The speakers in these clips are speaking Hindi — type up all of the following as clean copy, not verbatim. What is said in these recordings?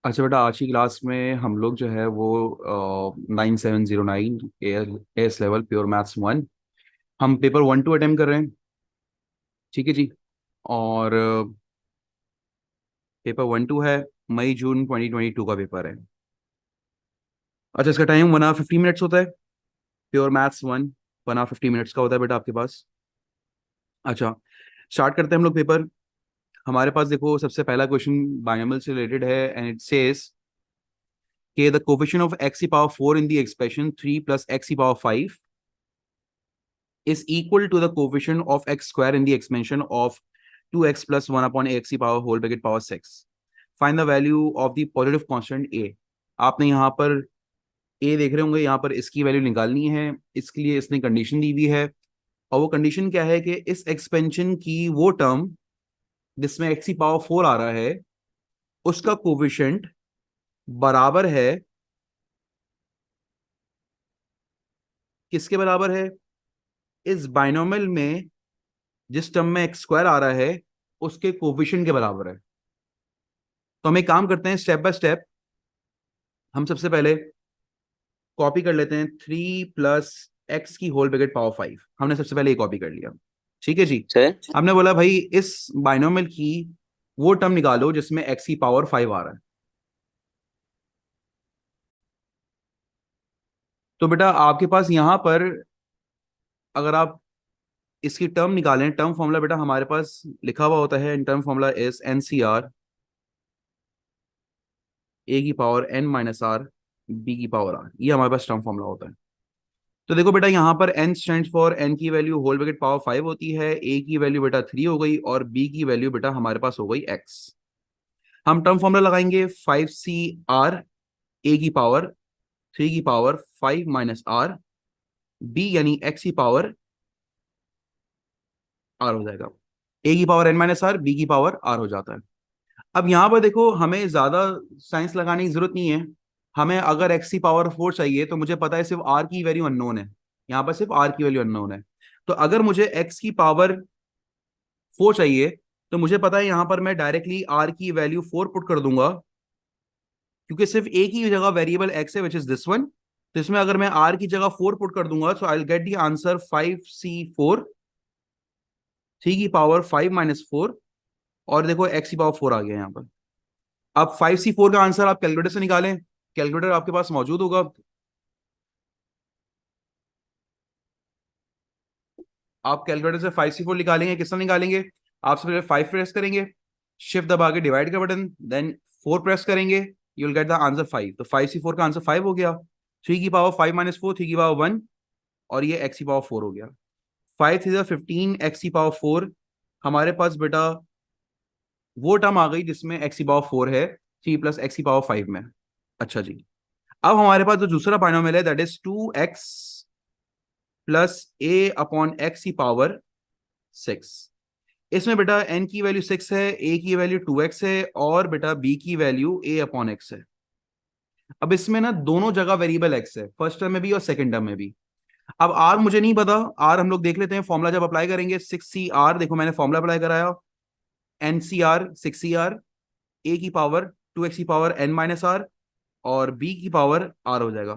अच्छा बेटा, आज की क्लास में हम लोग जो है वो 9709 एस लेवल प्योर मैथ्स 1 हम पेपर 1 2 अटेम्प्ट कर रहे हैं। ठीक है जी। और पेपर 1 2 है, मई जून 2022 का पेपर है। अच्छा, इसका टाइम 1 hour 50 minutes होता है। प्योर मैथ्स 1 1 hour 50 minutes का होता है बेटा आपके पास। अच्छा, स्टार्ट करते हैं हम लोग पेपर। हमारे पास देखो, सबसे पहला क्वेश्चन बायनोमियल से रिलेटेड है एंड इट सेज कि द कोफिशिएंट ऑफ x की power 4 in the expression 3 plus x की power 5 is equal to the coefficient of x square in the expansion of 2x plus 1 upon x की power whole bracket power 6. Find the value of the positive constant a. आपने यहाँ पर a देख रहे होंगे, यहाँ पर इसकी वैल्यू निकालनी है। इसके लिए इसने कंडीशन दी हुई है, और वो कंडीशन क्या है कि इस एक्सपेंशन की वो टर्म जिसमें x की पावर 4 आ रहा है उसका कोविशेंट बराबर है, किसके बराबर है? इस बाइनोमियल में जिस टर्म में एक्स स्क्वायर आ रहा है उसके कोविशेंट के बराबर है। तो हम एक काम करते हैं, स्टेप बाय स्टेप। हम सबसे पहले कॉपी कर लेते हैं 3 प्लस x की होल ब्रैकेट पावर 5। हमने सबसे पहले ये कॉपी कर लिया। ठीक है जी। से हमने बोला भाई इस बाइनोमियल की वो टर्म निकालो जिसमें x की पावर 5 आ रहा है। तो बेटा आपके पास यहां पर अगर आप इसकी टर्म निकालें, टर्म फॉर्मूला बेटा हमारे पास लिखा हुआ होता है। इन term formula is NCR a की power n minus R b की पावर r। ये हमारे पास टर्म फॉर्मूला होता है। तो देखो बेटा, यहाँ पर n स्टैंड फॉर n की वैल्यू होल ब्रैकेट पावर 5 होती है, a की वैल्यू बेटा 3 हो गई और b की वैल्यू बेटा हमारे पास हो गई x। हम टर्म फॉर्मूला लगाएंगे 5CR a की पावर 3 की पावर 5 माइनस आर b यानी x की पावर r हो जाएगा। a की power n minus R, b की पावर r हो जाता है। अब यहाँ पर देखो, हमें ज्यादा साइंस लगाने की जरूरत नहीं है। हमें अगर x की पावर 4 चाहिए तो मुझे पता है सिर्फ r की वैल्यू अननोन है। यहाँ पर सिर्फ r की वैल्यू अननोन है। तो अगर मुझे x की पावर 4 चाहिए तो मुझे पता है यहाँ पर मैं डायरेक्टली r की वैल्यू 4 पुट कर दूंगा, क्योंकि सिर्फ एक ही जगह वेरिएबल x है विच इज दिस वन। तो इसमें अगर मैं r की जगह 4 पुट कर दूंगा तो I will get the answer 5C4 3 की पावर 5 माइनस 4। और देखो x की पावर 4 आ गया यहाँ पर। अब 5C4 का आंसर आप कैलकुलेटर से निकालें। कैलकुलेटर आपके पास मौजूद होगा। आप कैलकुलेटर से 5C4 निकालेंगे, किस तरह निकालेंगे? आप सबसे पहले 5 प्रेस करेंगे, शिफ्ट दबा के डिवाइड का बटन, देन 4 प्रेस करेंगे, you will get the answer 5। तो 5C4 का आंसर 5 हो गया। 3 की पावर 5 माइनस 4, 3 की पावर 1, और ये x की पावर 4 हो गया। 5 3 15, x की पावर 4। हमारे पास बेटा वो टर्म आ गई जिसमें x की पावर 4 है, 3 प्लस x की पावर 5 में। अच्छा जी। अब हमारे पास जो दूसरा बाइनोमियल है that is 2x plus a upon x की पावर 6। इसमें बेटा n की वैल्यू 6 है, a की वैल्यू 2x है, और बेटा b की वैल्यू a अपॉन x है। अब इसमें ना दोनों जगह वेरिएबल x है, फर्स्ट टर्म में भी और सेकंड टर्म में भी। अब r मुझे नहीं पता, r हम लोग देख लेते हैं फॉर्मूला जब अप्लाई करेंगे। 6CR, देखो मैंने फॉर्मूला अप्लाई कराया। NCR 6CR, a की पावर 2x की पावर n माइनस आर, और b की पावर r हो जाएगा।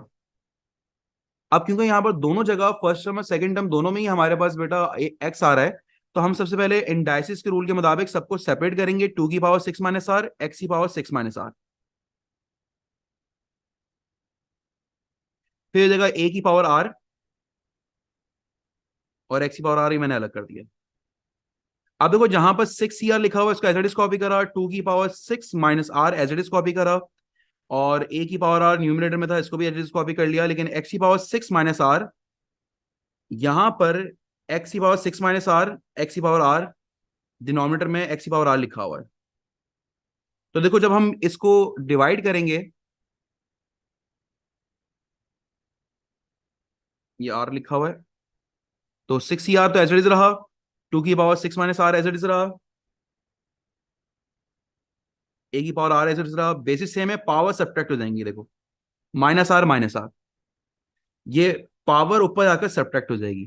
अब क्योंकि यहाँ पर दोनों जगह फर्स्ट टर्म और सेकंड टर्म दोनों में ही हमारे पास बेटा एक्स आ रहा है, तो हम सबसे पहले इन डायसिस के रूल के मुताबिक सबको सेपरेट करेंगे। 2 की पावर 6 माइनस आर, एक्स की पावर 6 माइनस आर। फिर हो जाएगा ए की पावर आर, और एक्स की पावर आर ही मैंने अलग कर दिया। अब देखो, जहां पर 6CR लिखा हुआ है इसका एज इट इज कॉपी करा, 2 की power 6 minus R as it is copy करा, और ए की पावर आर न्यूमिनेटर में था, इसको भी एज इट इज कॉपी कर लिया। लेकिन एक्स की पावर 6 माइनस आर, यहां पर एक्स की पावर 6 माइनस आर, एक्स की पावर आर, डिनोमिनेटर में एक्स की पावर आर लिखा हुआ है। तो देखो, जब हम इसको डिवाइड करेंगे, ये आर लिखा हुआ है, तो 6CR तो एज इट इज रहा, 2 की power 6 minus R as it is रहा, ए की power R as it is रहा। बेसिस सेम है, पावर सब्ट्रैक्ट हो जाएंगी। देखो, माइनस आर माइनस आर, ये पावर ऊपर जाकर सब्ट्रैक्ट हो जाएगी।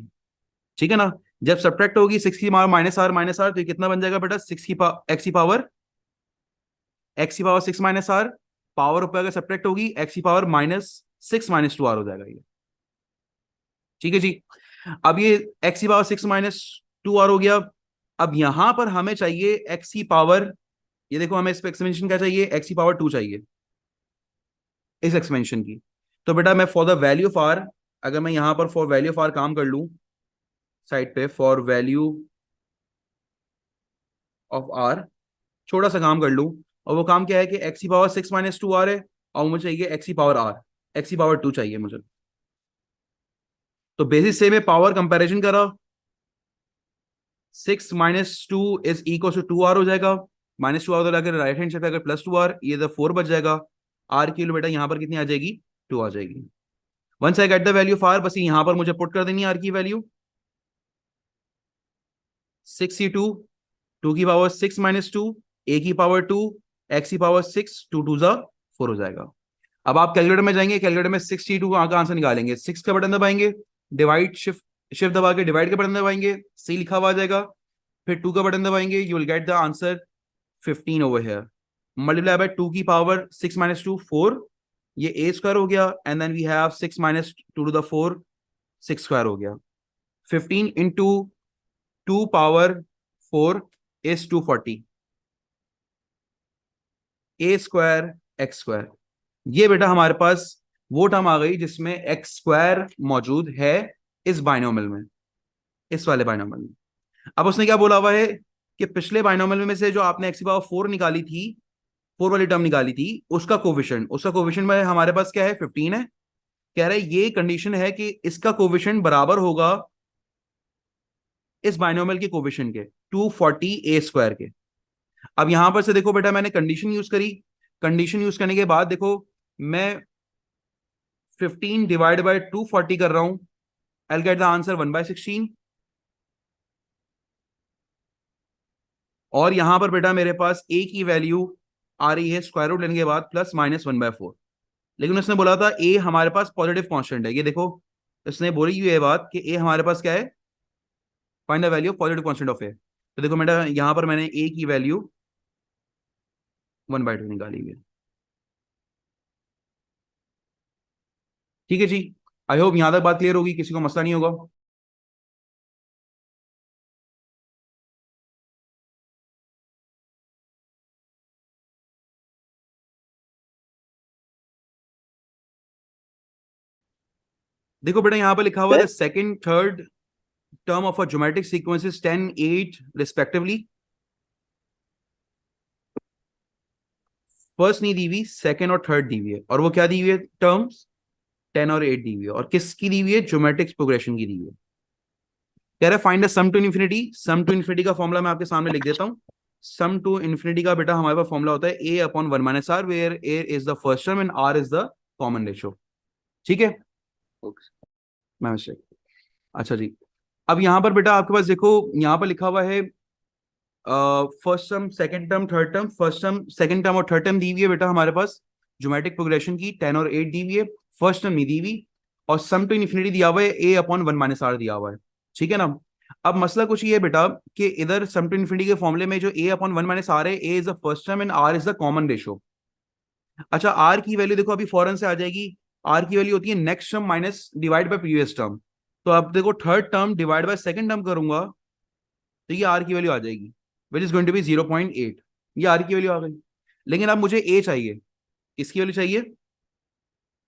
ठीक है ना? जब सब्ट्रैक्ट होगी 6 की पावर माइनस आर, तो ये कितना बन जाएगा बेटा? 6 की एक्स की पावर 6 माइनस आर, पावर ऊपर अगर सब्ट्रैक्ट होगी एक्स की पावर -6 - 2 r हो जाएगा ये। ठीक है जी। अब ये एक्स की पावर 6 - 2 r हो गया। अब यहां पर हमें चाहिए एक्स की पावर, ये देखो हमें इस पे एक्सपेंशन क्या चाहिए, एक्स की पावर 2 चाहिए इस एक्सपेंशन की। तो बेटा मैं for the value of R, अगर मैं यहां पर फॉर वैल्यू ऑफ आर काम कर लूं साइड पे, फॉर वैल्यू ऑफ आर छोटा सा काम कर लूं, और वो काम क्या है कि एक्स की पावर 6 - 2 r है, और मुझे चाहिए एक्स की पावर आर, एक्स की पावर 2 चाहिए मुझे। तो बेसिस से मैं पावर कंपैरिजन करा, 6 - 2 = 2 r हो जाएगा। -2 r तो लगे राइट हैंड साइड पे, अगर +2 r ये तो 4 बच जाएगा। आर की वैल्यू बेटा यहाँ पर कितनी आ जाएगी, 2 आ जाएगी। Once I get the value of R, बस यहाँ पर मुझे पुट कर देनी है आर की वैल्यू 6 × 2 की पावर 6 - 2, ए की पावर 2, एक्स की पावर 6, 2 × 2 = 4 हो जाएगा। अब आप कैलकुलेटर में जाएंगे, कैलकुलेटर में 62 का आंसर निकालेंगे, 6 का बटन दबाएंगे, डिवाइड शिफ्ट शिफ्ट दबा के डिवाइड का बटन दबाएंगे, सी लिखा हुआ आ जाएगा, फिर 2 का बटन दबाएंगे, you will get the answer 15 over here, multiply by 2 की पावर 6 - 2 4, ये ए स्क्वायर हो गया, and then we have 6 - 2 × 4 6 square हो गया। 15 into 2 power 4 is 240, A square X square. ये बेटा हमारे पास वो टर्म आ गई जिसमें एक्स स्क्वायर मौजूद है इस बाइनोमियल में, इस वाले बाइनोमियल में। अब उसने क्या बोला हुआ है कि पिछले बाइनोमियल में से जो आपने एक्स की पावर 4 निकाली थी, 4 वाली टर्म निकाली थी, उसका कोविशन में हमारे पास क्या है, 15 है। कह रहे ये कंडीशन है कि इसका कोविशन बराबर होगा इस बाइनोमियल के कोविशन के, 240 ए स्क्वायर के। अब यहां पर से देखो बेटा मैंने कंडीशन यूज करी, कंडीशन यूज करने के बाद देखो मैं 15 डिवाइड बाय 240 कर रहा हूं, I will get the answer 1/16। और यहां पर बेटा मेरे पास ए की वैल्यू आ रही है स्क्वायर रूट लेने के बाद +-1/4। लेकिन उसने बोला था ए हमारे पास पॉजिटिव कांस्टेंट है, ये देखो इसने बोली ये बात कि ए हमारे पास क्या है, find the value of positive constant of A. तो देखो बेटा यहां पर मैंने ए की वैल्यू 1/2 निकाली हुई है। ठीक है जी, आई होप यहां तक बात क्लियर होगी, किसी को मसला नहीं होगा। देखो बेटा यहां पर लिखा हुआ है second third term of a geometric sequence is 10 8 respectively. First नहीं दी हुई, सेकंड और थर्ड दी हुई है, और वो क्या दी हुई है टर्म्स, 10 और 8 दी हुई है, और किसकी दी हुई है, ज्योमेट्रिक प्रोग्रेशन की दी हुई है। कह रहा है find the sum to infinity. Sum to infinity का फॉर्मूला मैं आपके सामने लिख देता हूं। सम टू इन्फिनिटी का बेटा हमारे पास फॉर्मूला होता है a/1 - r, where a is the first term and r is the common ratio. ठीक है, मैं मिस्टेक, अच्छा जी। अब यहां पर बेटा आपके पास देखो यहां पर लिखा हुआ है first term second term third term, first term second term और थर्ड टर्म दी हुई है बेटा हमारे पास ज्योमेट्रिक प्रोग्रेशन की, 10 और 8 दी हुई है, फर्स्ट टर्म नहीं दी हुई, और सम टू इन्फिनिटी दिया हुआ है a/1 - r दिया हुआ है। ठीक है ना। अब मसला कुछ ये है बेटा कि इधर सम टू इन्फिनिटी के फॉर्मूले में जो a/1 - r है, a is the first term and r is the common ratio. अच्छा r की वैल्यू देखो अभी फौरन से आ जाएगी, r की वैल्यू होती है next term minus divide by previous term. तो अब देखो third term divide by second term करूंगा तो ये आर की वैल्यू आ जाएगी, which is going to be 0.8। ये आर की वैल्यू आ गई। लेकिन अब मुझे ए चाहिए, किसकी वैल्यू चाहिए,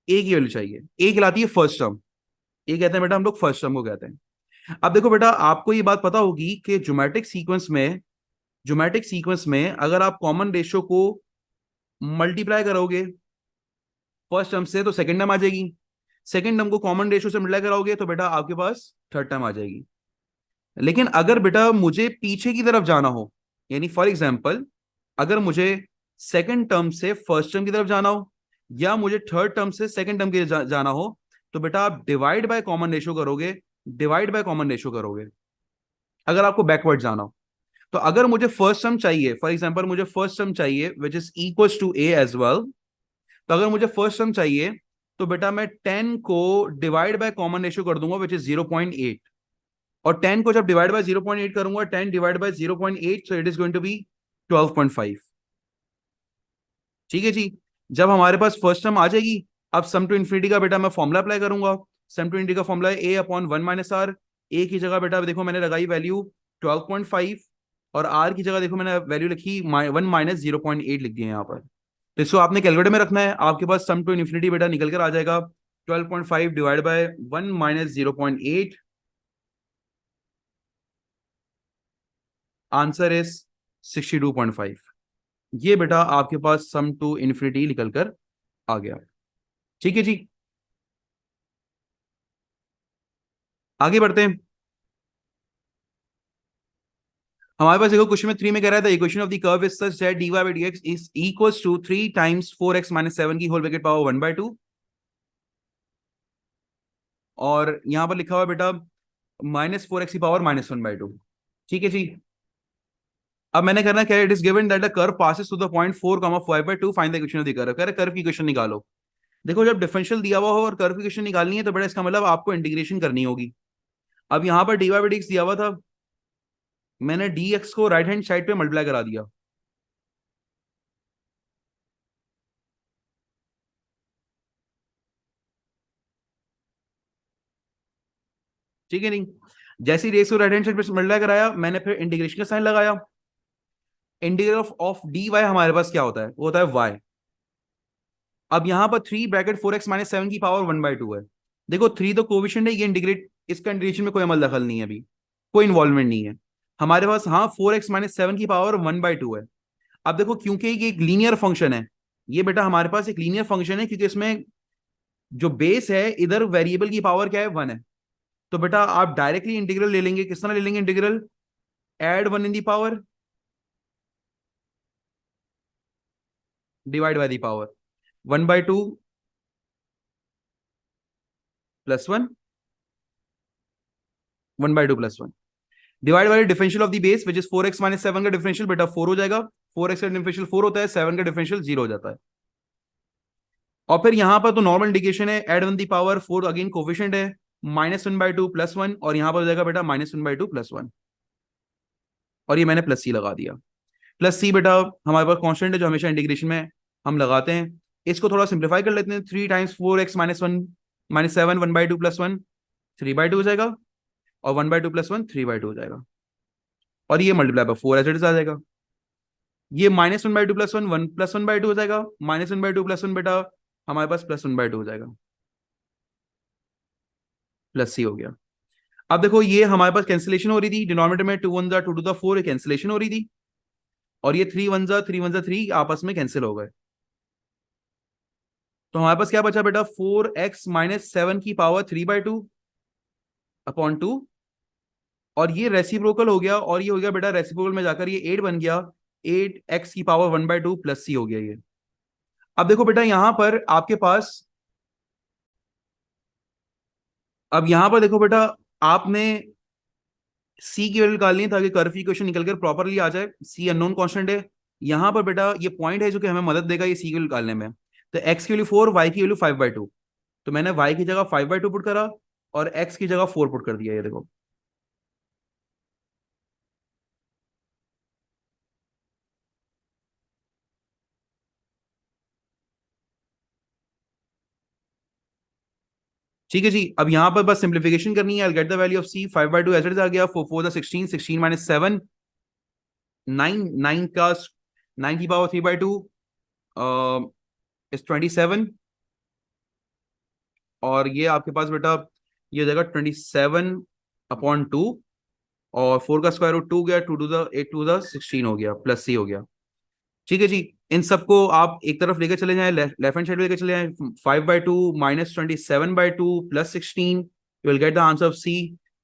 ए की वैल्यू चाहिए। ए कहलाती है फर्स्ट टर्म, ए कहते हैं बेटा हम लोग फर्स्ट टर्म को कहते हैं। अब देखो बेटा आपको ये बात पता होगी कि ज्योमेट्रिक सीक्वेंस में अगर आप कॉमन रेशियो को मल्टीप्लाई करोगे फर्स्ट टर्म से तो सेकंड टर्म आ जाएगी, सेकंड टर्म को कॉमन रेशियो से मल्टीप्लाई करोगे तो बेटा आपके पास थर्ड टर्म आ जाएगी। लेकिन अगर बेटा मुझे पीछे की तरफ जाना हो, यानी फॉर एग्जाम्पल अगर मुझे सेकंड टर्म से फर्स्ट टर्म की तरफ जाना हो, या मुझे थर्ड टर्म से सेकंड टर्म की जाना हो, तो बेटा आप डिवाइड बाय कॉमन रेशियो करोगे, डिवाइड बाय कॉमन रेशियो करोगे अगर आपको बैकवर्ड जाना हो। तो अगर मुझे फर्स्ट टर्म चाहिए, फॉर एग्जाम्पल मुझे फर्स्ट टर्म चाहिए which is equal to A as well, तो अगर मुझे फर्स्ट टर्म चाहिए तो बेटा मैं 10 को डिवाइड बाय कॉमन रेशियो कर दूंगा विच इज 0.8, और 10 को जब डिवाइड बाय 0.8 करूंगा, 10 divide by 0.8, so it is going to be 12.5। ठीक है जी। जब हमारे पास फर्स्ट टर्म आ जाएगी, अब सम टू इन्फिनिटी का बेटा मैं फॉर्मुला अप्लाई करूंगा। सम टू इन्फिनिटी का फॉर्मुला है ए अपॉन वन माइनस आर। ए की जगह बेटा देखो मैंने लगाई वैल्यू 12.5, और आर की जगह देखो मैंने वैल्यू लिखी 1 - 0.8 लिख दिया यहाँ पर। तो इसको आपने कैलकुलेटर में रखना है, आपके पास सम टू इन्फिनिटी बेटा निकल कर आ जाएगा 12.5 डिवाइड बाय 1 - 0.8। Answer is 62.5। ये बेटा आपके पास सम टू इन्फिनिटी निकल कर आ गया। ठीक है जी, आगे बढ़ते हैं। हमारे पास देखो क्वेश्चन में 3 में कह रहा था equation of the curve is such that dy by dx is equals to 3 times 4x - 7 की होल ब्रैकेट पावर 1/2। और यहां पर लिखा हुआ है बेटा -4x की पावर -1/2। ठीक है जी, अब मैंने करना क्या है, it is given that the curve passes to the point 4, 5/2, find the equation of the curve. कह रहे कर्व की इक्वेशन निकालो। देखो जब डिफरेंशियल दिया हुआ हो और कर्व की इक्वेशन निकालनी है तो बेटा इसका मतलब आपको इंटीग्रेशन करनी होगी। अब यहां पर dy by dx दिया हुआ था, मैंने dx को राइट हैंड साइड पे मल्टीप्लाई करा दिया। ठीक है नहीं, जैसे ही dx को राइट हैंड साइड पे मल्टीप्लाई कराया, मैंने फिर इंटीग्रेशन का साइन लगाया। इंटीग्रल ऑफ dy हमारे पास क्या होता है, वो होता है y। अब यहां पर 3 - 4x - 7 की पावर 1/2 है। देखो 3 तो कोविशेंट है, ये इंटीग्रेट, इसका इंटीग्रेशन में कोई अमल दखल नहीं है, अभी कोई इन्वॉल्वमेंट नहीं है हमारे पास। हाँ 4x - 7 की पावर 1/2 है। अब देखो क्योंकि ये एक लीनियर फंक्शन है, ये बेटा हमारे पास एक लीनियर फंक्शन है, क्योंकि इसमें जो बेस है इधर वेरिएबल की पावर क्या है, 1 है। तो बेटा आप डायरेक्टली इंटीग्रल ले लेंगे, किस तरह ले लेंगे integral, add 1 in the power divide by the power 1/2 +1, 1/2 +1 divide by differential of the base which is 4x - 7 का डिफरेंशियल बेटा 4 हो जाएगा। 4x का डिफरेंशियल 4 होता है, 7 का डिफरेंशियल 0 हो जाता है। और फिर यहां पर तो नॉर्मल इंडिकेशन है, add 1 the power 4 again coefficient है, -1/2 +1, और यहां पर हो जाएगा बेटा -1/2 +1, और ये मैंने प्लस सी लगा दिया। प्लस सी बेटा हमारे पास कांस्टेंट है जो हमेशा इंटीग्रेशन में हम लगाते हैं। इसको थोड़ा सिंप्लीफाई कर लेते हैं, 3 टाइम्स 4x - 1 - 7 1/2 +1 3/2 हो जाएगा, और 1/2 +1 3/2 हो जाएगा, और ये मल्टीप्लाई बाय 4 एज आ जाएगा। ये -1/2 +1 1 +1/2 हो जाएगा, -1/2 +1 बेटा हमारे पास +1/2 हो जाएगा, प्लस सी हो गया। अब देखो ये हमारे पास कैंसिलेशन हो रही थी, डिनोमिनेटर में 2 1 2 to the 4 कैंसिलेशन हो रही थी, और ये 3 1 3 1 3 आपस में कैंसिल हो गए। तो हमारे पास क्या बचा बेटा, 4x - 7 की पावर 3/2 अपॉन 2, और ये रेसिप्रोकल हो गया, और ये हो गया बेटा रेसिप्रोकल में जाकर ये 8 बन गया, 8x की पावर 1/2 + सी हो गया ये। अब देखो बेटा यहां पर आपके पास, अब यहां पर देखो बेटा आपने सी की वैल्यू निकालनी है ताकि कर्व की इक्वेशन निकलकर प्रॉपरली आ जाए। सी अननोन कांस्टेंट है, यहां पर बेटा ये पॉइंट है जो कि हमें मदद देगा ये सी की वैल्यू निकालने में। तो एक्स की वैल्यू 4, वाई की वैल्यू 5/2, तो मैंने वाई की जगह 5/2 पुट करा, और एक्स की जगह 4 पुट कर दिया, ये देखो। ठीक है जी, अब यहां पर बस सिंप्लीफिकेशन करनी है। I get the value of C 5/2 as it is आ गया, 4 4 16, 16 - 7 9, 9 का 9 की पावर 3/2 इज 27, और ये आपके पास बेटा ये हो जाएगा 27/2, और 4 का स्क्वायर रूट 2 गया, 2 टू द 8 टू द 16 हो गया, प्लस सी हो गया। ठीक है जी, इन सबको आप एक तरफ लेके चले जाएं, लेफ्ट हैंड साइड लेके चले जाएं, 5/2 -27/2 +16, you will get the answer of C.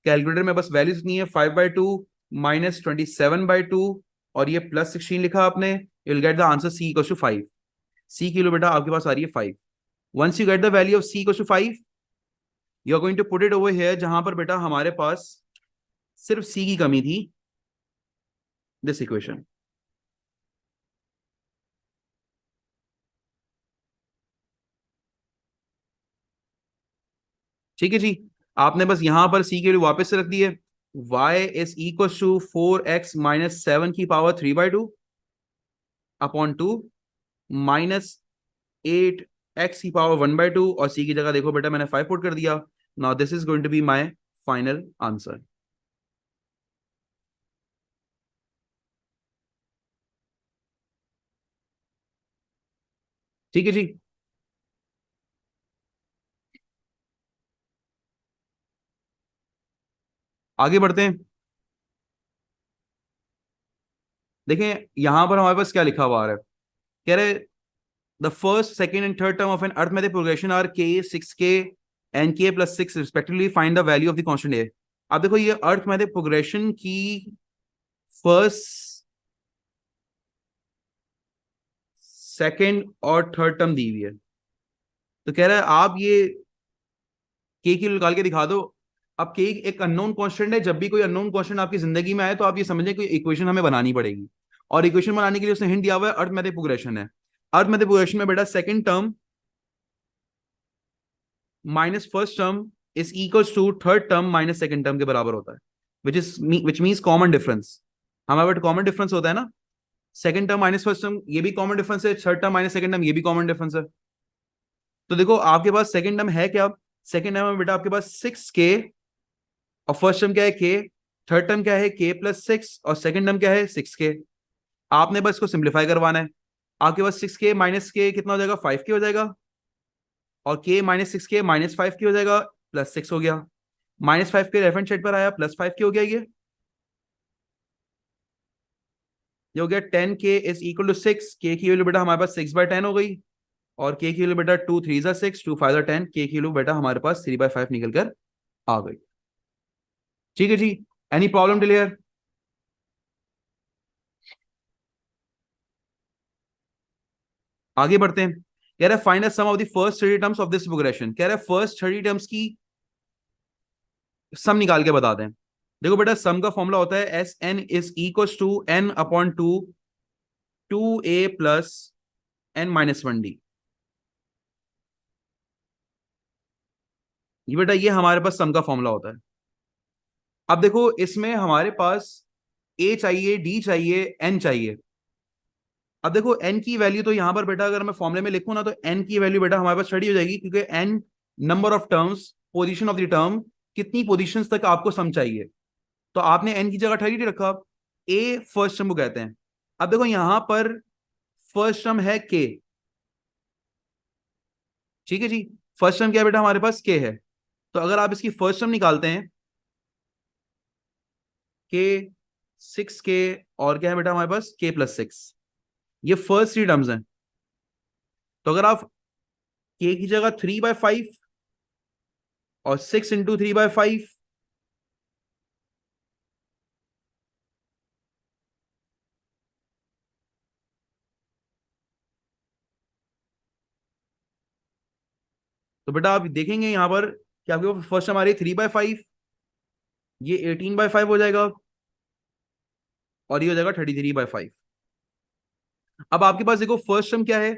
Calculator में बस वैल्यूज नहीं है, 5/2 -27/2 और ये +16 लिखा आपने, you will get the answer C equal to 5। C किलो बेटा आपके पास आ रही है 5। Once you get the value of C equal to 5, you are going to put it over here जहां पर बेटा हमारे पास सिर्फ सी की कमी थी, दिस इक्वेशन। ठीक है जी, आपने बस यहां पर सी की वैल्यू वापस से रख दी है, y is equal to 4x - 7 की पावर 3/2 अपॉन 2 माइनस 8x⁻1/2 और c की जगह देखो बेटा मैंने 5 पुट कर दिया. Now this is going to be my final answer. ठीक है जी. आगे बढ़ते हैं. देखें यहां पर हमारे पास क्या लिखा हुआ है. कह रहे the first second and third term of an arithmetic progression are k 6k and k plus 6 respectively. Find the value of the constant a. अब देखो ये अर्थमेटिक प्रोग्रेशन की फर्स्ट सेकेंड और थर्ड टर्म दी हुई है. तो कह रहा है आप ये के की निकाल के दिखा दो. अब के एक अननोन कांस्टेंट है. जब भी कोई अननोन कांस्टेंट आपकी जिंदगी में आए तो आप ये समझें कोई इक्वेशन हमें बनानी पड़ेगी. और इक्वेशन बनाने के लिए उसने हिंट दिया हुआ है अर्थमेटिक प्रोग्रेशन है. अर्थमेटिक प्रोग्रेशन में बेटा second term minus first term is equals to third term minus second term के बराबर होता है. Which means common difference. हमारे पास कॉमन डिफरेंस होता है ना. Second term minus first term ये भी कॉमन डिफरेंस है. Third term minus second term ये भी कॉमन डिफरेंस है. तो देखो आपके पास सेकंड टर्म है क्या. सेकंड टर्म में बेटा आपके पास 6k और फर्स्ट टर्म क्या है k. थर्ड टर्म क्या है k प्लस 6 और सेकंड टर्म क्या है 6k. आपने बस इसको सिंप्लीफाई करवाना है. आपके पास 6k माइनस k कितना हो जाएगा 5k हो जाएगा. और k minus 6k minus 5k हो जाएगा प्लस 6 हो गया. Minus 5k left hand side पर आया प्लस 5k हो गया. ये हो गया 10k is equal to 6. k की वैल्यू बेटा हमारे पास 6/10 हो गई. और k की वैल्यू बेटा 2 3 6 2 5 10. k की वैल्यू बेटा हमारे पास 3/5 निकल कर आ गई. ठीक है जी. Any problem till here. आगे बढ़ते हैं. कह रहा है find the sum of the first 30 terms of this progression. कह रहा है फर्स्ट 30 टर्म्स की सम निकाल के बता दें. देखो बेटा सम का फॉर्मूला होता है S N is equal to N upon two 2a plus n-1d. ये बेटा ये हमारे पास सम का फॉर्मूला होता है. अब देखो इसमें हमारे पास a चाहिए, d चाहिए, n चाहिए. अब देखो n की वैल्यू तो यहां पर बेटा अगर मैं फॉर्मूले में लिखूं ना तो n की वैल्यू बेटा हमारे पास 30 हो जाएगी क्योंकि n number of terms position of the term कितनी पोजीशंस तक आपको सम चाहिए. तो आपने n की जगह 30 रखा. a फर्स्ट टर्म को कहते हैं. अब देखो यहां पर फर्स्ट टर्म है k. ठीक है जी. फर्स्ट टर्म क्या है बेटा हमारे पास k है. तो अगर आप इसकी फर्स्ट टर्म निकालते हैं k 6k और क्या है बेटा हमारे पास k प्लस 6. ये फर्स्ट 3 टर्म्स हैं. तो अगर आप k की जगह 3/5 और 6 × 3/5 तो बेटा आप देखेंगे यहां पर कि आपके पास फर्स्ट हमारी 3/5 ये 18/5 हो जाएगा और ये हो जाएगा 33/5. अब आपके पास देखो फर्स्ट टर्म क्या है.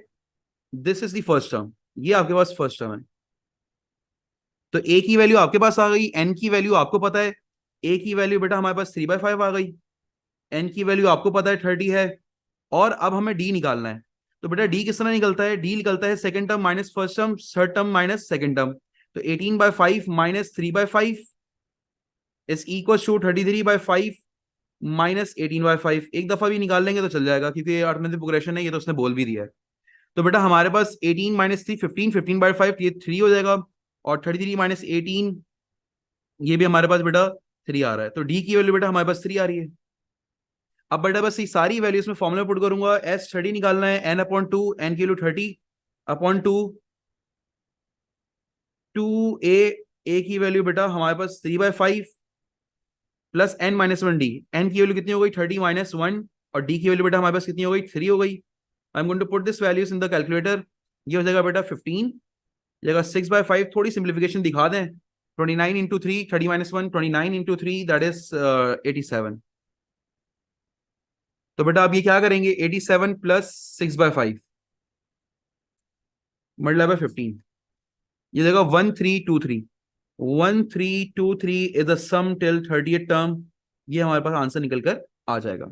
This is the first term. ये आपके पास फर्स्ट टर्म है. तो ए की वैल्यू आपके पास आ गई. एन की वैल्यू आपको पता है. ए की वैल्यू बेटा हमारे पास 3/5 आ गई. एन की वैल्यू आपको पता है 30 है. और अब हमें डी निकालना है. तो बेटा डी किस तरह निकलता है. डी निकलता है second term minus first term third term minus second term. तो 18/5 minus 3/5 is equal to 33/5 minus 18/5. एक दफा भी निकाल लेंगे तो चल जाएगा क्योंकि ये अर्थमेटिक प्रोग्रेशन है. ये तो उसने बोल भी दिया है. तो बेटा हमारे पास 18 माइनस 3 15 15/5 ये 3 हो जाएगा. और 33 माइनस 18 ये भी हमारे पास बेटा 3 आ रहा है. तो डी की वैल्यू बेटा हमारे पास 3 आ रही है. अब बेटा बस ये सारी वैल्यूज में फॉर्मूला पुट करूंगा. एस 30 निकालना है. एन अपॉन टू एन की वैल्यू 30 अपॉन टू 2a. ए की वैल्यू बेटा हमारे पास 3/5 प्लस n-1d. एन की वैल्यू कितनी हो गई 30 - 1. और डी की वैल्यू बेटा हमारे पास कितनी हो गई 3 हो गई. I am going to put this values in the calculator. ये हो जाएगा बेटा 15 जगह 6/5. थोड़ी सिंप्लीफिकेशन दिखा दें. 29 × 3 30 - 1 29 × 3 दैट इज 87. तो बेटा आप ये क्या करेंगे 87 प्लस 6/5 मल्टीप्लाई बाय 15. ये देगा 1323. 1323 is the sum till 30th term. ये हमारे पास आंसर निकल कर आ जाएगा.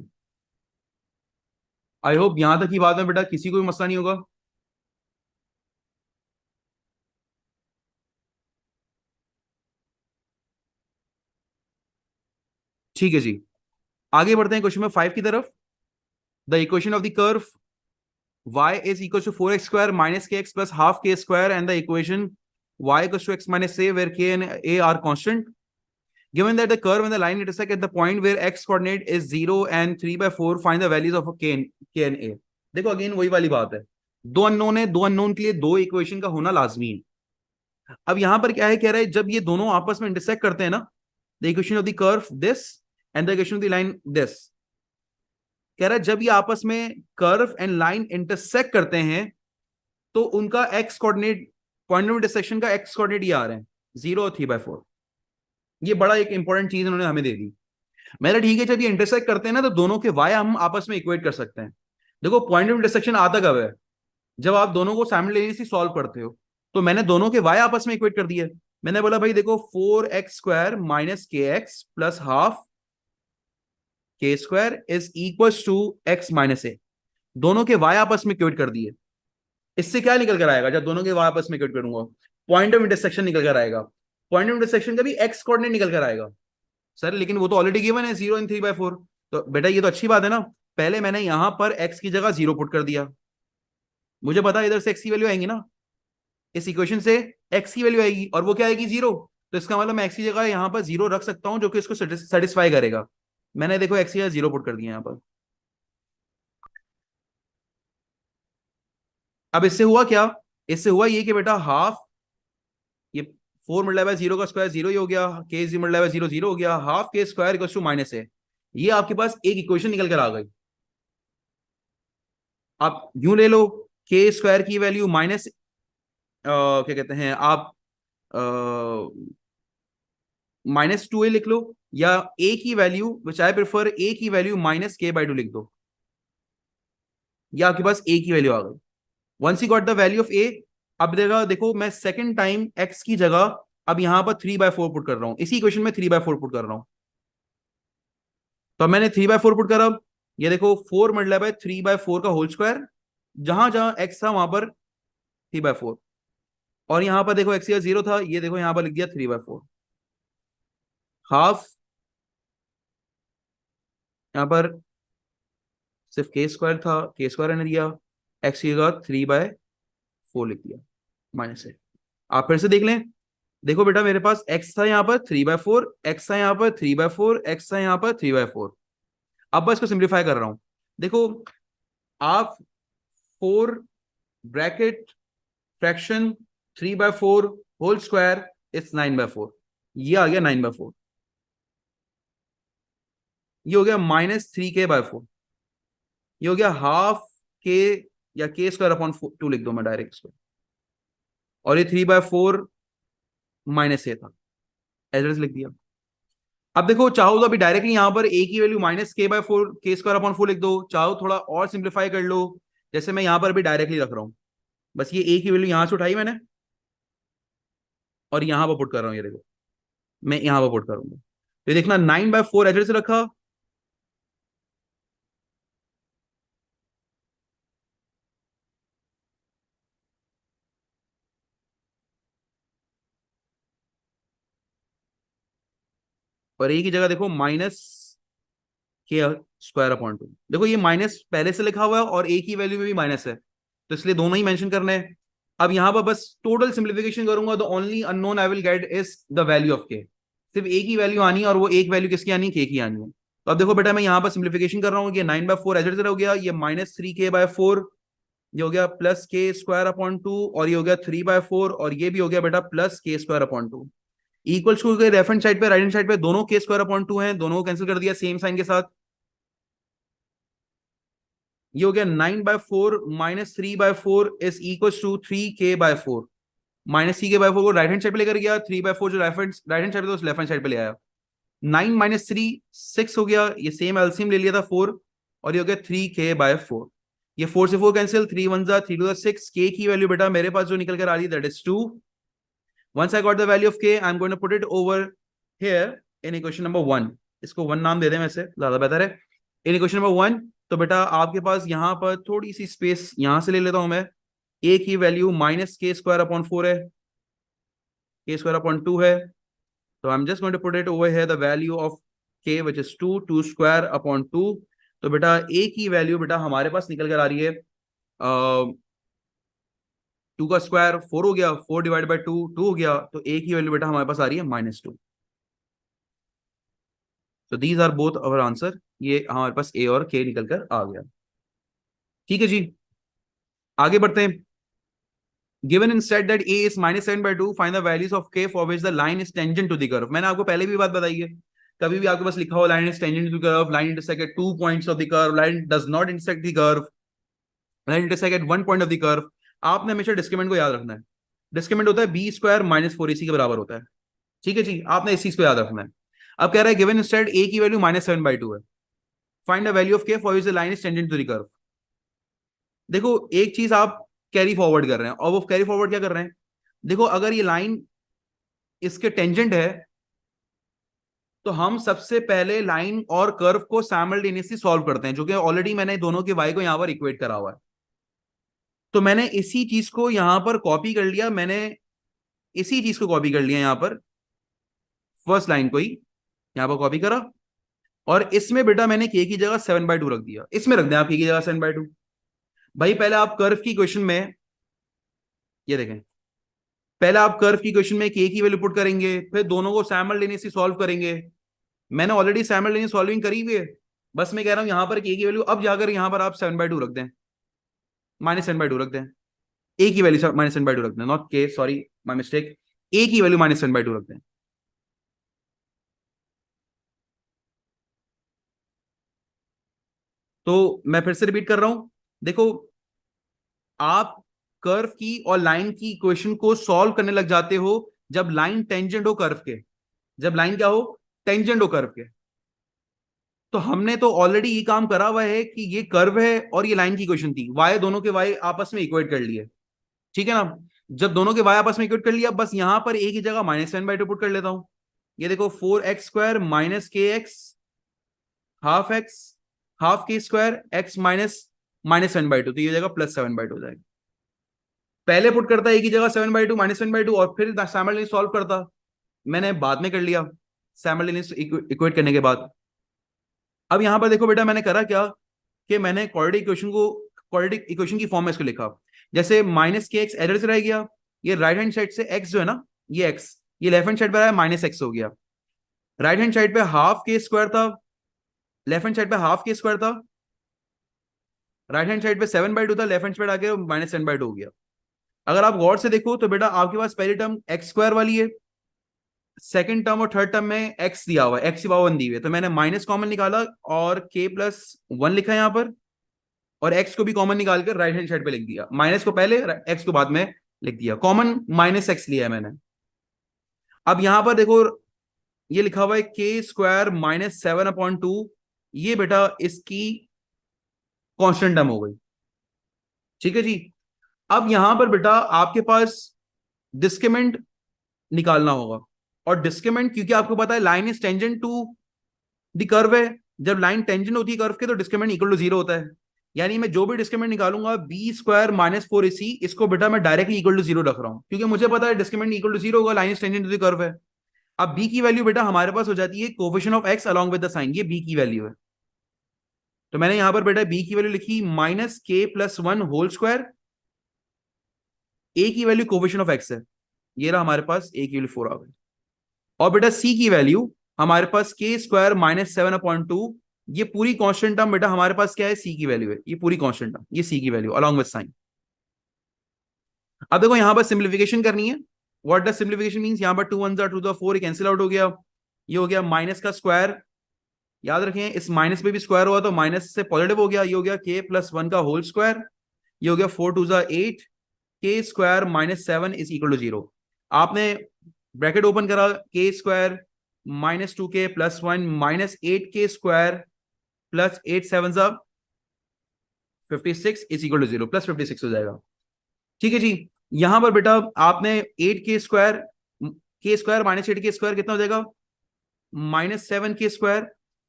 आई होप यहां तक की बात में बेटा किसी को भी मसला नहीं होगा. ठीक है जी, आगे बढ़ते हैं क्वेश्चन नंबर 5 की तरफ। The equation of the curve y is equal to 4x square minus kx plus half k square and the equation y equals to x minus a where k and a are constant. Given that the curve and the line intersect at the point where x coordinate is 0 and 3/4, find the values of k and a. देखो अगेन वही वाली बात है, दो अननोन है, दो अननोन के लिए दो इक्वेशन का होना लाजमी है। अब यहां पर क्या है, कह रहा है जब ये दोनों आपस में इंटरसेक्ट करते हैं ना, the equation of the curve this and the equation of the line this, कह रहा है जब ये आपस में कर्व एंड लाइन इंटरसेक्ट करते हैं तो उनका x coordinate, point of intersection का एक्स कोऑर्डिनेट ये आ रहे हैं 0 और 3/4। ये बड़ा एक इंपॉर्टेंट चीज उन्होंने हमें दे दी। मेरा ठीक है, जब ये इंटरसेक्ट करते हैं ना तो दोनों के वाई हम आपस में इक्वेट कर सकते हैं। देखो पॉइंट ऑफ इंटरसेक्शन आता कब है, जब आप दोनों को साइमल्टेनियसली सॉल्व करते हो। तो मैंने दोनों के वाई आपस में इक्वेट कर दिया। मैंने बोला भाई देखो 4x square minus K X plus half K square is equal to x minus A, दोनों के वाई आपस में इक्वेट कर दिए। इससे क्या निकल कर आएगा, जब दोनों के वाई आपस में इक्वेट करूंगा, पॉइंट ऑफ इंटरसेक्शन निकल कर आएगा। पॉइंट ऑफ इंटरसेक्शन का भी एक्स कोऑर्डिनेट निकल कर आएगा। सर लेकिन वो तो ऑलरेडी गिवन है 0 एंड 3/4। तो बेटा ये तो अच्छी बात है ना, पहले मैंने यहां पर x की जगह 0 पुट कर दिया, मुझे पता है इधर से x की वैल्यू आएंगी ना, इस इक्वेशन से x की वैल्यू आएगी और वो क्या आएगी 0। तो इसका मतलब मैं x की जगह यहां पर 0 रख सकता हूं जो कि इसको सेटिस्फाई करेगा। मैंने देखो x की जगह 0 पुट कर दिया यहां पर। अब इससे हुआ क्या, इससे हुआ ये कि बेटा हाफ, ये 4 मल्टीप्लाई बाय 0 का स्क्वायर 0 ही हो गया, के मल्टीप्लाई बाय 0 0 हो गया, half K square equals to minus है। ये आपके पास एक इक्वेशन निकल कर आ गई। आप यूं ले लो, के स्क्वायर की वैल्यू माइनस क्या कहते हैं आप, -2a लिख लो, या a की value which I prefer, a की वैल्यू -k/2 लिख दो। या आपके पास a की वैल्यू आ गई। Once you got the value of a, अब देखो मैं सेकंड टाइम x की जगह अब यहां पर 3/4 पुट कर रहा हूं, इसी इक्वेशन में 3/4 पुट कर रहा हूं। तो मैंने 3/4 पुट करा, ये देखो 4 मल्टीप्लाई बाय 3/4 का होल स्क्वायर, जहां जहां x था वहां पर 3/4, और यहां पर देखो x का 0 था, ये देखो यहां पर लिख दिया 3/4। हाफ यहां पर सिर्फ के स्क्वायर था, के स्क्वायर ने दिया, एक्स की जगह 3/4 लिख दिया माइनस है। आप फिर से देख लें, देखो बेटा मेरे पास x था यहाँ पर 3/4, x था यहाँ पर 3/4, x था यहाँ पर 3/4। अब मैं इसको सिंप्लीफाई कर रहा हूं, देखो आप 4 bracket fraction 3/4 whole square it's 9/4, ये आ गया 9/4, ये हो गया -3k/4, ये हो गया हाफ के या के स्क्वायर अपॉन 2 लिख दो मैं डायरेक्ट इसको, और ये 3/4 माइनस ए था, एड्रेस लिख दिया। अब देखो चाहो तो अभी डायरेक्टली यहां पर ए की वैल्यू -k/4 के स्क्वायर अपॉन 4 लिख दो, चाहो थोड़ा और सिंप्लीफाई कर लो, जैसे मैं यहां पर अभी डायरेक्टली रख रहा हूं, बस ये ए की वैल्यू यहां से उठाई मैंने और यहां पर पुट कर रहा हूं, ये देखो मैं यहां पर पुट करूंगा, तो देखना 9/4 एड्रेस रखा, और ए की जगह देखो के स्क्वायर अपॉन 2, देखो ये माइनस पहले से लिखा हुआ है और ए की वैल्यू में भी माइनस है, तो इसलिए दोनों ही मेंशन करने हैं। अब यहां पर बस टोटल सिंप्लीफिकेशन करूंगा, the only unknown I will get is the value of के, सिर्फ ए की वैल्यू आनी है और वो एक वैल्यू किसकी आनी है, के की आनी है। तो अब देखो बेटा मैं यहां पर सिंप्लीफिकेशन कर रहा हूँ, ये 9/4 एज हो गया, ये -3k/4, ये हो गया प्लस के स्क्वायर अपॉन 2, और ये हो गया 3/4, और ये भी हो गया बेटा plus k square upon 2, equals to left hand side पे राइट हैंड साइड पे दोनों के स्क्वायर अपॉन 2 है, दोनों को कैंसिल कर दिया सेम साइन के साथ, ये हो गया 9/4 -3/4 is equal to 3k/4, -3k/4 को राइट हैंड साइड पे लेकर गया, 3/4 जो राइट हैंड साइड पे तो लेफ्ट हैंड साइड पे ले आया, 9 - 3 6 हो गया, ये सेम एलसीएम ले लिया था 4, और ये हो गया 3k/4, ये 4 से 4 कैंसिल, 3 1 जा 3 2 6, के की वैल्यू बेटा मेरे पास जो निकल कर आ रही है that is 2। Once I got the value of k, I'm going to put it over here in equation number 1. इसको 1 नाम दे दें, वैसे ज्यादा बेहतर है। In equation number 1, तो बेटा आपके पास यहां पर थोड़ी सी स्पेस यहां से ले लेता हूं मैं, a की वैल्यू -k² / 4 है, k² / 2 है, तो I'm just going to put it over here the value of के विच इज 2 स्क्वायर अपॉन 2। तो बेटा ए की वैल्यू बेटा हमारे पास निकल कर आ रही है 2 का स्क्वायर 4 हो गया, 4 डिवाइड बाई 2 2 हो गया, तो ए की वैल्यू बेटा हमारे पास आ रही है -2। तो these are both our answer, ये हमारे पास ए और के निकल कर आ गया। ठीक है जी, आगे बढ़ते हैं। Given instead that a is -7/2, find the values of k for which the line is tangent to the curve। मैंने आपको पहले भी बात बताई है, कभी भी आपके पास लिखा हो line is tangent to the curve, line intersect at 2 points of the curve, line does not intersect the curve, line intersect at 1 point of the curve, आपने हमेशा डिस्क्रिमिनेंट को याद रखना है। डिस्क्रिमिनेंट होता है b स्क्वायर -4ac के बराबर होता है। ठीक है जी, आपने इस चीज को याद रखना है। अब कह रहा है गिवन इंस्टेड a की वैल्यू -7/2 है, find the value of k for which the line is tangent to the curve. देखो एक चीज आप कैरी फॉरवर्ड कर रहे हैं, और वो कैरी फॉरवर्ड क्या कर रहे हैं, देखो अगर ये लाइन इसके टेंजेंट है तो हम सबसे पहले लाइन और कर्व को साइमल्टेनियसली सॉल्व करते हैं, जो कि ऑलरेडी मैंने दोनों के वाई को यहां पर इक्वेट करा हुआ है। तो मैंने इसी चीज को यहां पर कॉपी कर लिया, मैंने इसी चीज को कॉपी कर लिया यहां पर, फर्स्ट लाइन को ही यहां पर कॉपी करा, और इसमें बेटा मैंने के की जगह 7/2 रख दिया। इसमें रख दें आप के की जगह 7/2। भाई पहले आप कर्व की क्वेश्चन में, ये देखें, पहले आप कर्व की क्वेश्चन में के की वैल्यू पुट करेंगे, फिर दोनों को साइमल्टेनियसली सॉल्व करेंगे। मैंने ऑलरेडी साइमल्टेनियस सॉल्विंग करी हुई है, बस मैं कह रहा हूं यहां पर के की वैल्यू, अब जाकर यहां पर आप 7/2 रख दें, -7/2 रख दें, ए की वैल्यू -7/2 रख दें, नॉट के, सॉरी माय मिस्टेक, ए की वैल्यू -7/2 रख दें। तो मैं फिर से रिपीट कर रहा हूं, देखो आप कर्व की और लाइन की इक्वेशन को सॉल्व करने लग जाते हो जब लाइन टेंजेंट हो कर्व के, जब लाइन क्या हो, टेंजेंट हो कर्व के। तो हमने तो ऑलरेडी ये काम करा हुआ है कि ये कर्व है और ये लाइन की इक्वेशन थी, वाई दोनों के वाई आपस में इक्वेट कर लिए, ठीक है ना। जब दोनों के वाई आपस में इक्वेट कर लिया, बस यहां पर ए की जगह -7/2 पुट कर लेता हूं। ये देखो 4x² minus K x half x half K square x -7/2, तो ये जगह +7/2 हो जाएगा। पहले पुट करता ए की जगह 7/2 -7/2 और फिर साइमल्टेनियस सॉल्व करता, मैंने बाद में कर लिया साइमल्टेनियस इक्वेट करने के बाद। अब यहां पर देखो बेटा मैंने करा क्या, कि मैंने क्वाड्रेटिक इक्वेशन को क्वाड्रेटिक इक्वेशन की फॉर्म में इसको लिखा, जैसे -kx एरर से रह गया, ये राइट हैंड साइड से x जो है ना, ये x, ये लेफ्ट हैंड साइड पर आया -x हो गया। राइट हैंड साइड पे हाफ के स्क्वायर था, लेफ्ट हैंड साइड पे हाफ के स्क्वायर था, राइट हैंड साइड पे 7/2 था, लेफ्ट हैंड साइड आके -10/2 हो गया। अगर आप गौर से देखो तो बेटा आपके पास पहली टर्म x² वाली है, सेकंड टर्म और थर्ड टर्म में x दिया हुआ है, x की पावर 1 दी हुई है, तो मैंने माइनस कॉमन निकाला और k+1 लिखा यहां पर, और x को भी कॉमन निकाल कर राइट हैंड साइड पे लिख दिया, माइनस को पहले x को बाद में लिख दिया, कॉमन -x लिया है मैंने। अब यहां पर देखो ये लिखा हुआ है k² -7/2, ये बेटा इसकी कांस्टेंट टर्म हो गई, ठीक है जी। अब यहां पर बेटा आपके पास डिस्क्रिमिनेंट निकालना होगा, और डिस्क्रिमिनेंट क्योंकि आपको पता है line is tangent to the curve है, जब लाइन टेंजेंट होती है कर्व के तो डिस्क्रिमिनेंट इक्वल टू 0 होता है। यानी मैं जो भी डिस्क्रिमिनेंट निकालूंगा b² -4ac, इसको बेटा मैं डायरेक्टली इक्वल टू 0 रख रहा हूं, क्योंकि मुझे पता है डिस्क्रिमिनेंट इक्वल टू 0 होगा, line is tangent to the curve है। अब b की वैल्यू बेटा हमारे पास हो जाती है coefficient of x along with the sign, ये b की वैल्यू है। तो मैंने यहां पर बेटा b की वैल्यू लिखी -k+1 होल स्क्वायर, a की वैल्यू कोफिशिएंट ऑफ x है, ये रहा हमारे पास a की वैल्यू 4 आ गई। और बेटा c की वैल्यू हमारे पास k² -7/2, ये पूरी कांस्टेंट टर्म बेटा हमारे पास क्या है, c की वैल्यू है, ये पूरी कांस्टेंट टर्म, ये c की वैल्यू अलॉन्ग विद साइन। अब देखो यहां पर सिंप्लीफिकेशन करनी है, व्हाट डज सिंप्लीफिकेशन मींस, यहां पर 2 1 2 द 4 कैंसिल आउट हो गया, ये हो गया माइनस का स्क्वायर, याद रखें इस माइनस में भी स्क्वायर हुआ तो माइनस से पॉजिटिव हो गया, ये हो गया k+1 का होल स्क्वायर, ये हो गया 4 2 8, k² -7 इज इक्वल टू 0। आपने ब्रैकेट ओपन करा, k² -2k +1 -8k² +8 7 56 is equal to 0, +56 हो जाएगा, ठीक है जी। यहां पर बेटा आपने 8k² k² -8k² कितना हो जाएगा, -7k²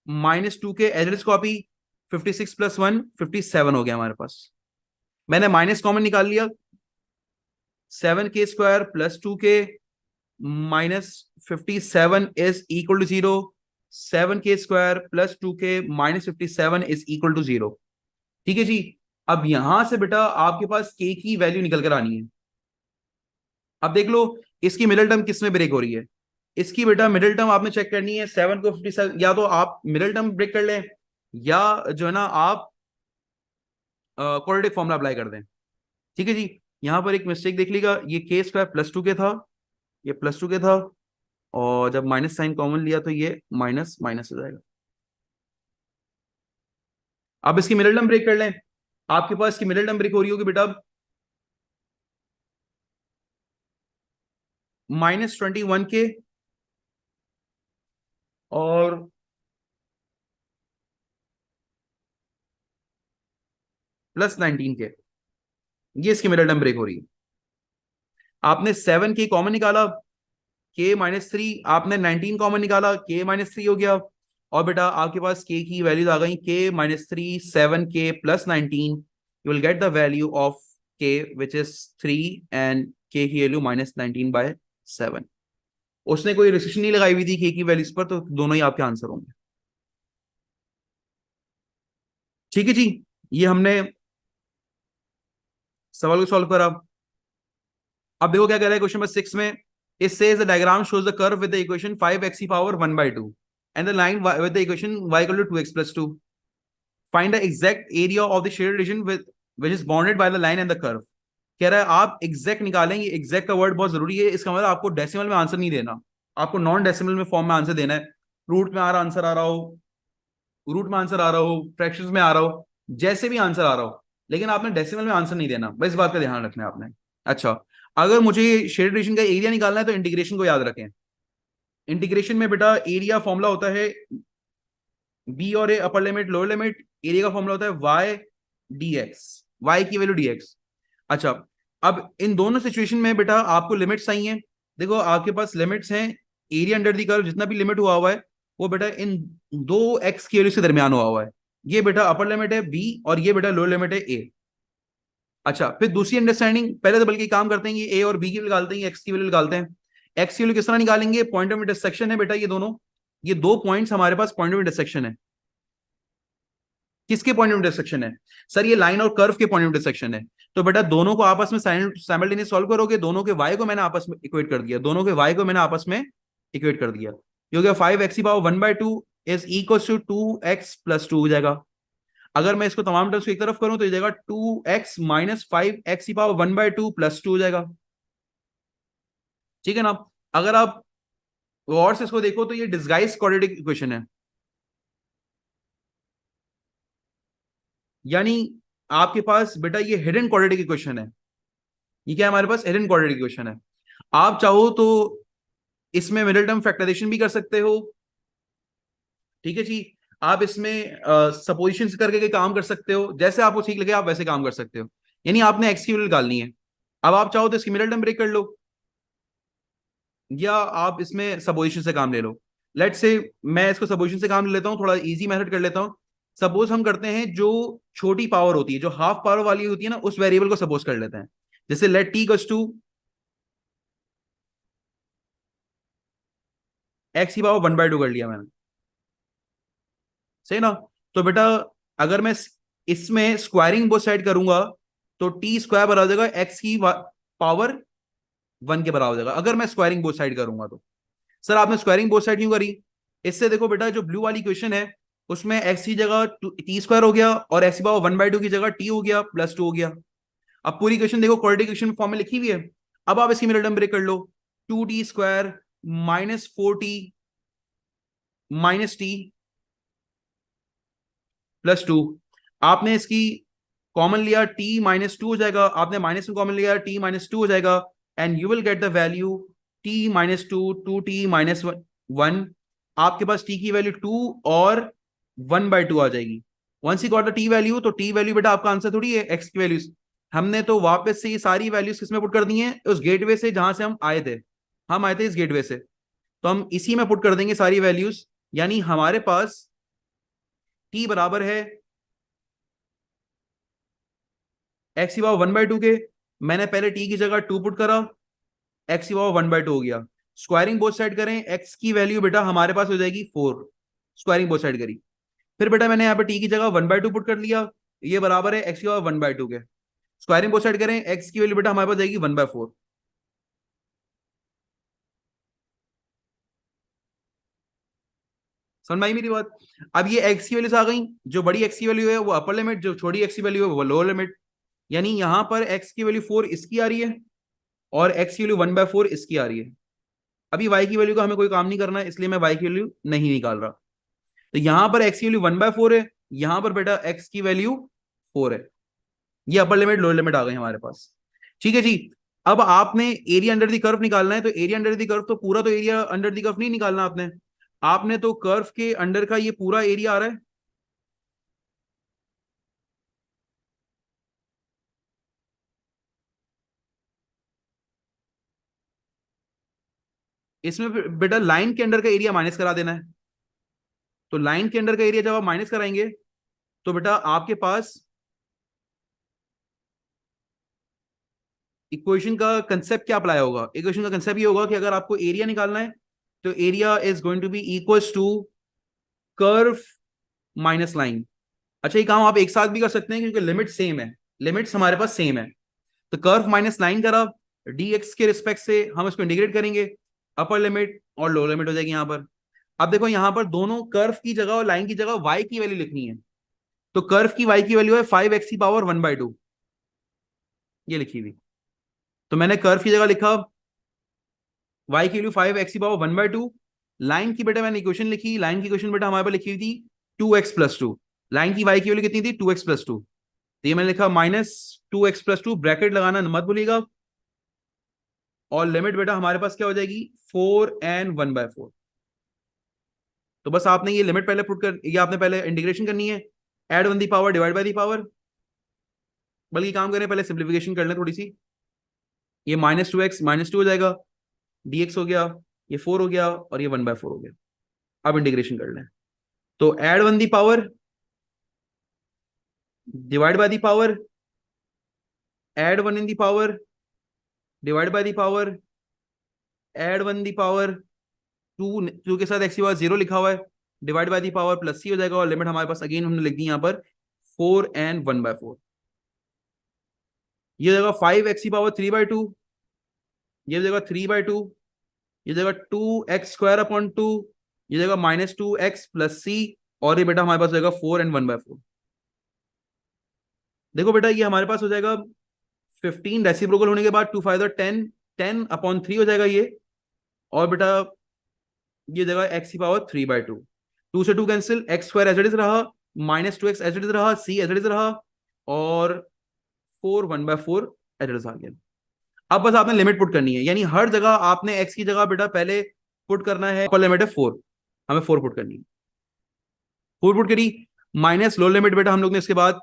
-2k एज कॉपी, 56 +1 57 हो गया हमारे पास। मैंने माइनस कॉमन निकाल लिया, 7k² +2k -57 is equal to 0, 7k² plus 2k minus 57 is equal to 0। ठीक है जी। अब यहां से बेटा आपके पास k की वैल्यू निकल कर आनी है। अब देख लो इसकी मिडिल टर्म किस में ब्रेक हो रही है। इसकी बेटा मिडिल टर्म आपने चेक करनी है 7 को 57, या तो आप मिडिल टर्म ब्रेक कर लें या जो है ना आप क्वाड्रेटिक फॉर्मूला अप्लाई कर दें। ठीक है जी। यहां पर एक मिस्टेक देख लीजिएगा, ये k² प्लस 2k था, ये प्लस 2k था, और जब माइनस साइन कॉमन लिया तो ये माइनस माइनस हो जाएगा। अब इसकी मिडिल टर्म ब्रेक कर लें, आपके पास की मिडिल टर्म ब्रेक हो रही होगी बेटा -21k और +19k, ये इसकी मिडिल टर्म ब्रेक हो रही है। आपने 7k कॉमन निकाला, k-3, आपने 19 कॉमन निकाला, k-3 हो गया, और बेटा आपके पास k की वैल्यूज आ गई, k-3, 7k plus 19, you will get the value of k which is 3 and k की वैल्यू -19/7। उसने कोई रिस्ट्रिक्शन नहीं लगाई हुई थी k की वैल्यूज पर, तो दोनों ही आपके आंसर होंगे। ठीक है जी। ये हमने सवाल को सॉल्व करा। अब देखो क्या कह रहा है क्वेश्चन नंबर 6 में, it says the diagram shows the curve with the equation 5x power 1/2 and the line with the equation y equal to 2x plus 2. Find the exact area of the shaded region with which is bounded by the line and the curve. कह रहा है आप एग्जैक्ट निकालेंगे, एग्जैक्ट का वर्ड बहुत जरूरी है, इसका मतलब आपको डेसिमल में आंसर नहीं देना, आपको नॉन डेसिमल में फॉर्म में आंसर देना है। रूट में आ रहा आंसर आ रहा हो, रूट में आंसर आ रहा हो, फ्रैक्शंस में आ रहा हो, जैसे भी आंसर आ रहा हो, लेकिन आपने डेसिमल में आंसर नहीं देना, बस इस बात का ध्यान रखना है आपने। अच्छा, अगर मुझे शेडेड रीजन का एरिया निकालना है तो इंटीग्रेशन को याद रखें। इंटीग्रेशन में बेटा एरिया फॉर्मूला होता है बी और A, upper limit lower limit, area का फॉर्मूला होता है वाई dx, वाई की वैल्यू dx। अच्छा, अब इन दोनों सिचुएशन में बेटा आपको लिमिट्स चाहिए। देखो आपके पास लिमिट्स हैं, एरिया अंडर दी कर्व जितना भी लिमिट हुआ है वो बेटा इन दो एक्स की वैल्यू के दरमियान हुआ है। ये बेटा अपर लिमिट है बी और ये बेटा लोअर लिमिट है ए। अच्छा, फिर दूसरी अंडरस्टैंडिंग, पहले तो बल्कि काम करते हैं ये ए और बी की निकालते हैं, एक्स की वैल्यू निकालते हैं। एक्स की वैल्यू किस तरह निकालेंगे, पॉइंट ऑफ इंटरसेक्शन है बेटा ये दोनों, ये दो पॉइंट्स हमारे पास पॉइंट ऑफ इंटरसेक्शन है। किसके पॉइंट ऑफ इंटरसेक्शन है सर, ये लाइन और कर्व के पॉइंट ऑफ इंटरसेक्शन है। तो बेटा दोनों को आपस में साइमल्टेनियस सॉल्व करोगे, दोनों के वाई को मैंने आपस में इक्वेट कर दिया, दोनों के वाई को मैंने आपस में इक्वेट कर दिया। ये हो गया 5x⁴ is equal to 2x+2 हो जाएगा। अगर मैं इसको तमाम टर्म्स को एक तरफ करूं तो ये जाएगा 2x - 5x⁴ + 2 हो जाएगा। ठीक है ना। अगर आप गौर से इसको देखो तो ये डिस्गाइज क्वाड्रेटिक इक्वेशन है, यानी आपके पास बेटा ये हिडन क्वाड्रेटिक इक्वेशन है। ये क्या है, हमारे पास हिडन क्वाड्रेटिक इक्वेशन है। आप चाहो तो इसमें मिडिल टर्म फैक्टराइजेशन भी कर सकते हो। ठीक है जी। आप इसमें सपोजिशन करके के काम कर सकते हो, जैसे आपको ठीक लगे आप वैसे काम कर सकते हो। यानी आपने एक्स की वैल्यू निकालनी है। अब आप चाहो तो इसकी मिडिल टर्म ब्रेक कर लो, या आप इसमें सपोजिशन से काम ले लो। लेट से मैं इसको सपोजिशन से काम ले लेता हूं, थोड़ा इजी मेथड कर लेता हूं। सपोज हम करते हैं जो छोटी पावर होती है, जो हाफ पावर वाली होती है ना, उस वेरिएबल को सपोज कर लेते हैं। जैसे late T equals to x⁴ 1/2 कर लिया मैंने, सही ना। तो बेटा अगर मैं इसमें स्क्वायरिंग बोथ साइड करूंगा तो t² बराबर हो जाएगा x⁴ 1 के बराबर हो जाएगा, अगर मैं स्क्वायरिंग बोथ साइड करूंगा तो। सर आपने स्क्वायरिंग बोथ साइड क्यों करी, इससे देखो बेटा जो ब्लू वाली क्वेश्चन है उसमें x की जगह t² हो गया और x⁴ 1/2 की जगह t हो गया प्लस 2 हो गया। अब पूरी क्वेश्चन देखो क्वाड्रेटिक इक्वेशन फॉर्म में लिखी हुई है। अब आप इसकी मिडिल टर्म ब्रेक कर लो, 2t² -4t -t प्लस 2। आपने इसकी कॉमन लिया t -2 हो जाएगा, आपने माइनस में कॉमन लिया t -2 हो जाएगा, and you will get the value t -2 2t -1। आपके पास t की वैल्यू 2 और 1/2 आ जाएगी। Once you got the t value, तो t वैल्यू बेटा आपका आंसर थोड़ी है x की वैल्यूज। हमने तो वापस से ये सारी वैल्यूज किसमें पुट कर दी हैं, उस गेटवे से जहां से हम आए थे। हम आए थे इस गेटवे से, तो हम इसी में पुट कर देंगे सारी वैल्यूज। यानी हमारे पास t बराबर है x⁴ 1/2 के, मैंने पहले t की जगह 2 पुट करा, x⁴ 1/2 हो गया। स्क्वायरिंग बोथ साइड करें, x की वैल्यू बेटा हमारे पास हो जाएगी 4, स्क्वायरिंग बोथ साइड करी। फिर बेटा मैंने यहाँ पे टी की जगह 1/2 पुट कर लिया, ये बराबर है एक्स की पावर 1/2 के। स्क्वायरिंग बोथ साइड करें, एक्स की वैल्यू बेटा हमारे पास जाएगी 1/4। समझ में आई मेरी बात? अब ये एक्स की वैल्यूज आ गई, जो बड़ी एक्स की वैल्यू है वो अपर लिमिट, जो छोटी एक्स की वैल्यू है वो लोअर लिमिट। यानी यहां पर एक्स की वैल्यू 4 इसकी आ रही है, और एक्स की वैल्यू 1/4 इसकी आ रही है। अभी वाई की वैल्यू का हमें कोई काम नहीं करना है, इसलिए मैं वाई की वैल्यू नहीं निकाल रहा। तो यहां पर एक्स की वैल्यू 1/4 है, यहां पर बेटा एक्स की वैल्यू 4 है। ये अपर लिमिट लोअर लिमिट आ गई हमारे पास। ठीक है जी। अब आपने एरिया अंडर द कर्व निकालना है, तो एरिया अंडर द कर्व तो पूरा तो एरिया अंडर द कर्व नहीं निकालना आपने। आपने तो कर्व के अंडर का ये पूरा एरिया आ रहा है, इसमें बेटा लाइन के अंडर का एरिया माइनस करा देना है। तो लाइन के अंडर का एरिया जब आप माइनस कराएंगे, तो बेटा आपके पास इक्वेशन का कंसेप्ट क्या अप्लाई होगा? इक्वेशन का कंसेप्ट ये होगा कि अगर आपको एरिया निकालना है, तो area is going to be equals to curve minus line. अच्छा, ये काम आप एक साथ भी कर सकते हैं क्योंकि लिमिट सेम है, लिमिट्स हमारे पास सेम है। तो कर्व माइनस लाइन करा, dx के रिस्पेक्ट से हम इसको इंटीग्रेट करेंगे, अपर लिमिट और लोअर लिमिट हो जाएगी यहां पर। अब देखो यहां पर दोनों कर्व की जगह और लाइन की जगह y की वैल्यू लिखनी है। तो कर्व की y की वैल्यू है 5x की पावर 1/2, ये लिखी हुई। तो मैंने कर्व की जगह लिखा y की वैल्यू 5x की पावर 1/2। लाइन की बेटा मैंने इक्वेशन लिखी, लाइन की इक्वेशन बेटा हमारे पास लिखी हुई थी 2x+2। लाइन की y की वैल्यू कितनी थी? 2x+2। तो ये मैंने लिखा -2x+2, ब्रैकेट लगाना मत भूलिएगा। और लिमिट बेटा हमारे पास क्या हो जाएगी? 4 and 1/4। तो बस आपने ये लिमिट पहले पुट कर, ये आपने पहले इंटीग्रेशन करनी है, add 1 the power divide by the power. बल्कि काम करें पहले सिंप्लीफिकेशन कर लें थोड़ी सी। ये -2x -2 हो जाएगा, dx हो गया, ये 4 हो गया, और ये 1/4 हो गया। अब इंटीग्रेशन कर लें, तो add 1 the power divide by the power, add 1 in the power divide by the power, add 1 the power 2, 2 के साथ एक्स की पावर 0 लिखा हुआ है, divide by the power plus C हो जाएगा। और लिमिट हमारे पास अगेन हमने लिख दी यहाँ पर 4 and 1/4। ये जगह 5x की पावर 3/2, ये जगह 3/2, ये जगह 2x² अपॉन 2, ये जगह -2x+c, और ये बेटा हमारे पास हो जाएगा 4 and 1/4। देखो बेटा ये हमारे पास हो जाएगा 15 रेसिप्रोकल होने के बाद 2 5 10, 10/3 हो जाएगा ये। और बेटा ये जगह x की पावर 3/2, 2 से 2 cancel, x² as it is रहा, -2x एज इट इज रहा, c एज इट इज रहा, और 4 1/4 एज इट इज आ गया। अब बस आपने लिमिट पुट करनी है, यानी हर जगह आपने x की जगह बेटा पहले पुट करना है, अपर लिमिट है 4, हमें 4 पुट करनी है। 4 पुट करी, माइनस लोअर लिमिट बेटा हम लोग ने इसके बाद,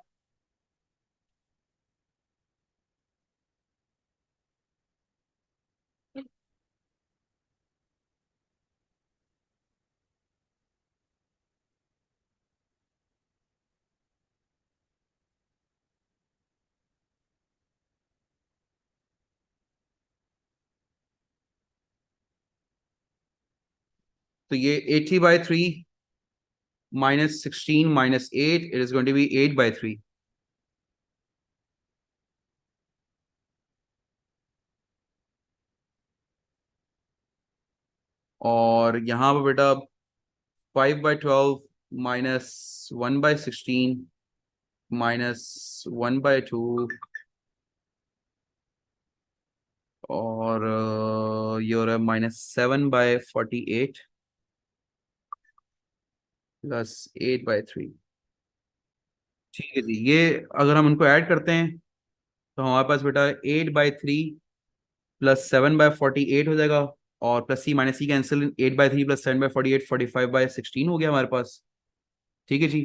तो ये 80/3 -16 -8, it is going to be 8/3। और यहाँ पर बेटा 5/12 -1/16 -1/2, और ये हो रहा है -7/48 +8/3। ठीक है जी, ये अगर हम उनको ऐड करते हैं, तो हमारे पास बेटा 8/3 +7/48 हो जाएगा, और प्लस सी माइनस सी कैंसिल, 8/3 +7/48 45/16 हो गया हमारे पास। ठीक है जी।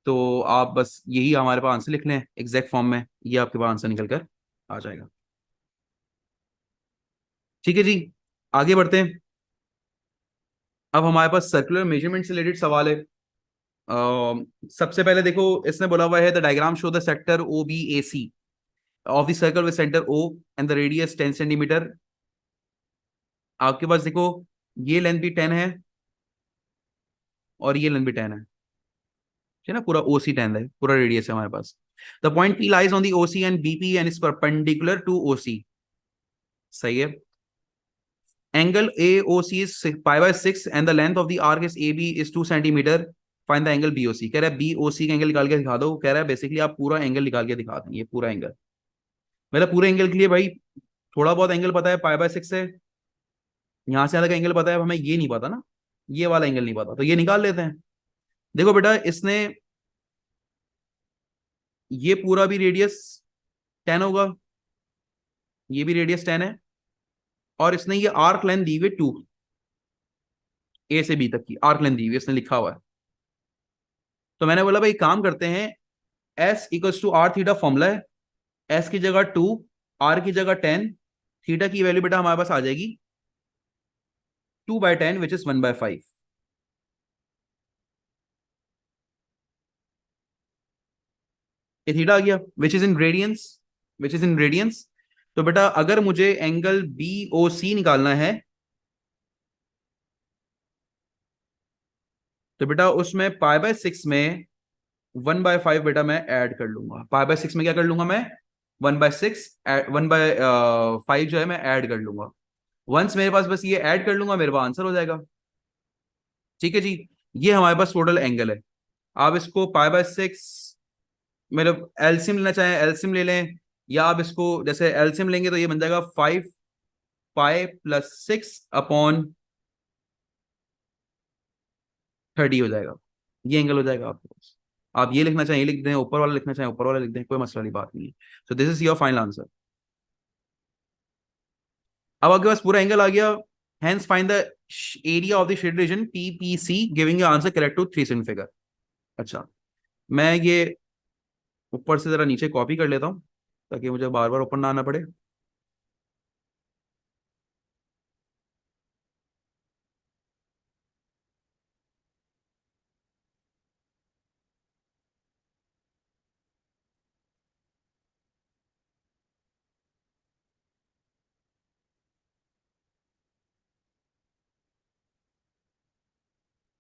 तो आप बस यही हमारे पास आंसर लिख लें एग्जैक्ट फॉर्म में, ये आपके पास आंसर निकल कर आ जाएगा। ठीक है जी, आगे बढ़ते हैं। अब हमारे पास सर्कुलर मेजरमेंट से रिलेटेड सवाल है। सबसे पहले देखो, इसने बोला हुआ है the diagram show the sector O B A C of the circle with centre O and the radius 10 centimetre. आपके पास देखो ये लेंथ भी 10 है, और ये लेंथ भी 10 है, ठीक है ना, पूरा ओसी 10 है, पूरा रेडियस है हमारे पास। The point P lies on the OC and BP and is perpendicular to OC. सही है। Angle A O C is pi by 6 and the length of the arc is A B is 2 centimetre, find the angle B O C. कह रहा है बी ओ सी का एंगल निकाल के दिखा दो। कह रहा है बेसिकली आप पूरा एंगल निकाल के दिखा देंगे, पूरा एंगल। मतलब पूरे एंगल के लिए भाई थोड़ा बहुत एंगल पता है, पाई बाय 6 से यहां से अलग एंगल पता है, हमें ये नहीं पता ना, ये वाला एंगल नहीं पता, तो ये निकाल लेते हैं। देखो बेटा इसने ये पूरा भी रेडियस 10 होगा, ये भी रेडियस 10 है, और इसने ये आर्क लेंथ दी हुई 2, ए से बी तक की आर्क लेंथ दी हुई इसने लिखा हुआ है। तो मैंने बोला भाई काम करते हैं, S equals to R theta formula है, एस की जगह 2, आर की जगह 10, थीटा की वैल्यू बेटा हमारे पास आ जाएगी 2/10 विच इज 1/5। ये थीटा आ गया which is in radiance, which is in radiance. तो बेटा अगर मुझे एंगल बी ओ सी निकालना है, तो बेटा उसमें पाई बाय 6 में 1/5 बेटा मैं ऐड कर लूंगा। पाई बाय 6 में क्या कर लूंगा मैं, 1/6, 1/5 जो है मैं ऐड कर लूंगा। वंस मेरे पास बस ये ऐड कर लूंगा, मेरे पास आंसर हो जाएगा। ठीक है जी। ये हमारे पास टोटल एंगल है। आप इसको पाई बाय 6, मतलब एलसिम लेना चाहें एलसिम ले लें, या आप इसको जैसे एलसिम लेंगे तो ये बन जाएगा 5 पाई + 6 अपॉन 30 हो जाएगा। ये एंगल हो जाएगा आपके पास। आप ये लिखना चाहें ये लिख दें, ऊपर वाला लिखना चाहें ऊपर वाला लिख दें, कोई मसला वाली बात नहीं है। So this is your final answer. अब आपके पास पूरा एंगल आ गया। Hence find the area of the shade region PPC giving your answer correct to 3 figure. अच्छा, मैं ये ऊपर से जरा नीचे कॉपी कर लेता हूं ताकि मुझे बार बार ऊपर ना आना पड़े।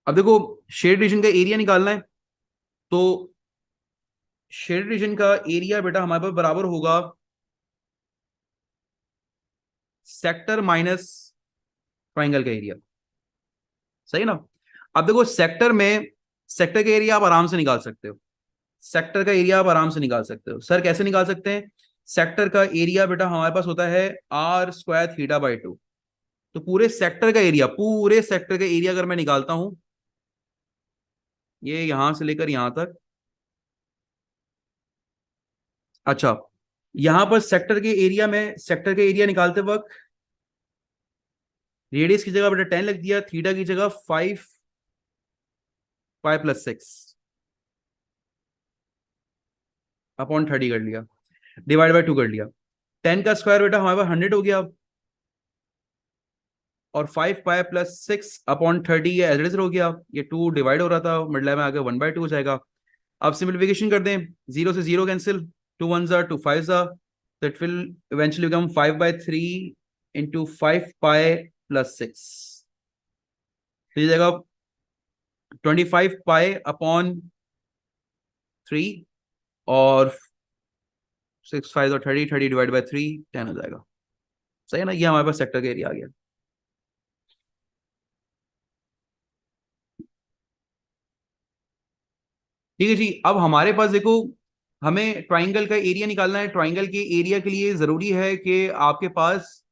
अब देखो शेड रीजन का एरिया निकालना है, तो शेड रीजन का एरिया बेटा हमारे पास बराबर होगा सेक्टर माइनस ट्राइंगल का एरिया। सही ना। अब देखो सेक्टर में, सेक्टर का एरिया आप आराम से निकाल सकते हो, सेक्टर का एरिया आप आराम से निकाल सकते हो। सर कैसे निकाल सकते हैं? सेक्टर का एरिया बेटा हमारे पास होता है r² θ/2। तो पूरे सेक्टर का एरिया, पूरे सेक्टर का एरिया अगर मैं निकालता हूं, ये यहां से लेकर यहां तक। अच्छा, यहां पर सेक्टर के एरिया में, सेक्टर के एरिया निकालते वक्त रेडियस की जगह बेटा 10 लिख दिया, थीटा की जगह 5 पाई + 6 अपॉन 30 कर लिया, डिवाइड बाय 2 कर लिया। 10 का स्क्वायर बेटा हमारे पास 100 हो गया, और 5 पाई + 6 अपॉन 30 ये एज हो गया। ये 2 डिवाइड हो रहा था, मिडल में आगे 1/2 हो जाएगा। अब सिंप्लीफिकेशन कर दें, 0 से 0 कैंसिल, 2 1 ज़ा 2 5 ज़ा, तो it will eventually become 5/3 into 5 पाई + 6। तो ये जाएगा 25 पाई अपॉन 3, और 6 5 और 30, 30 डिवाइड बाई 3 10 हो जाएगा। सही है ना, ये हमारे पास सेक्टर का एरिया आ गया। ठीक है जी। अब हमारे पास देखो, हमें ट्राइंगल का एरिया निकालना है। ट्राइंगल के एरिया के लिए जरूरी है कि आपके पास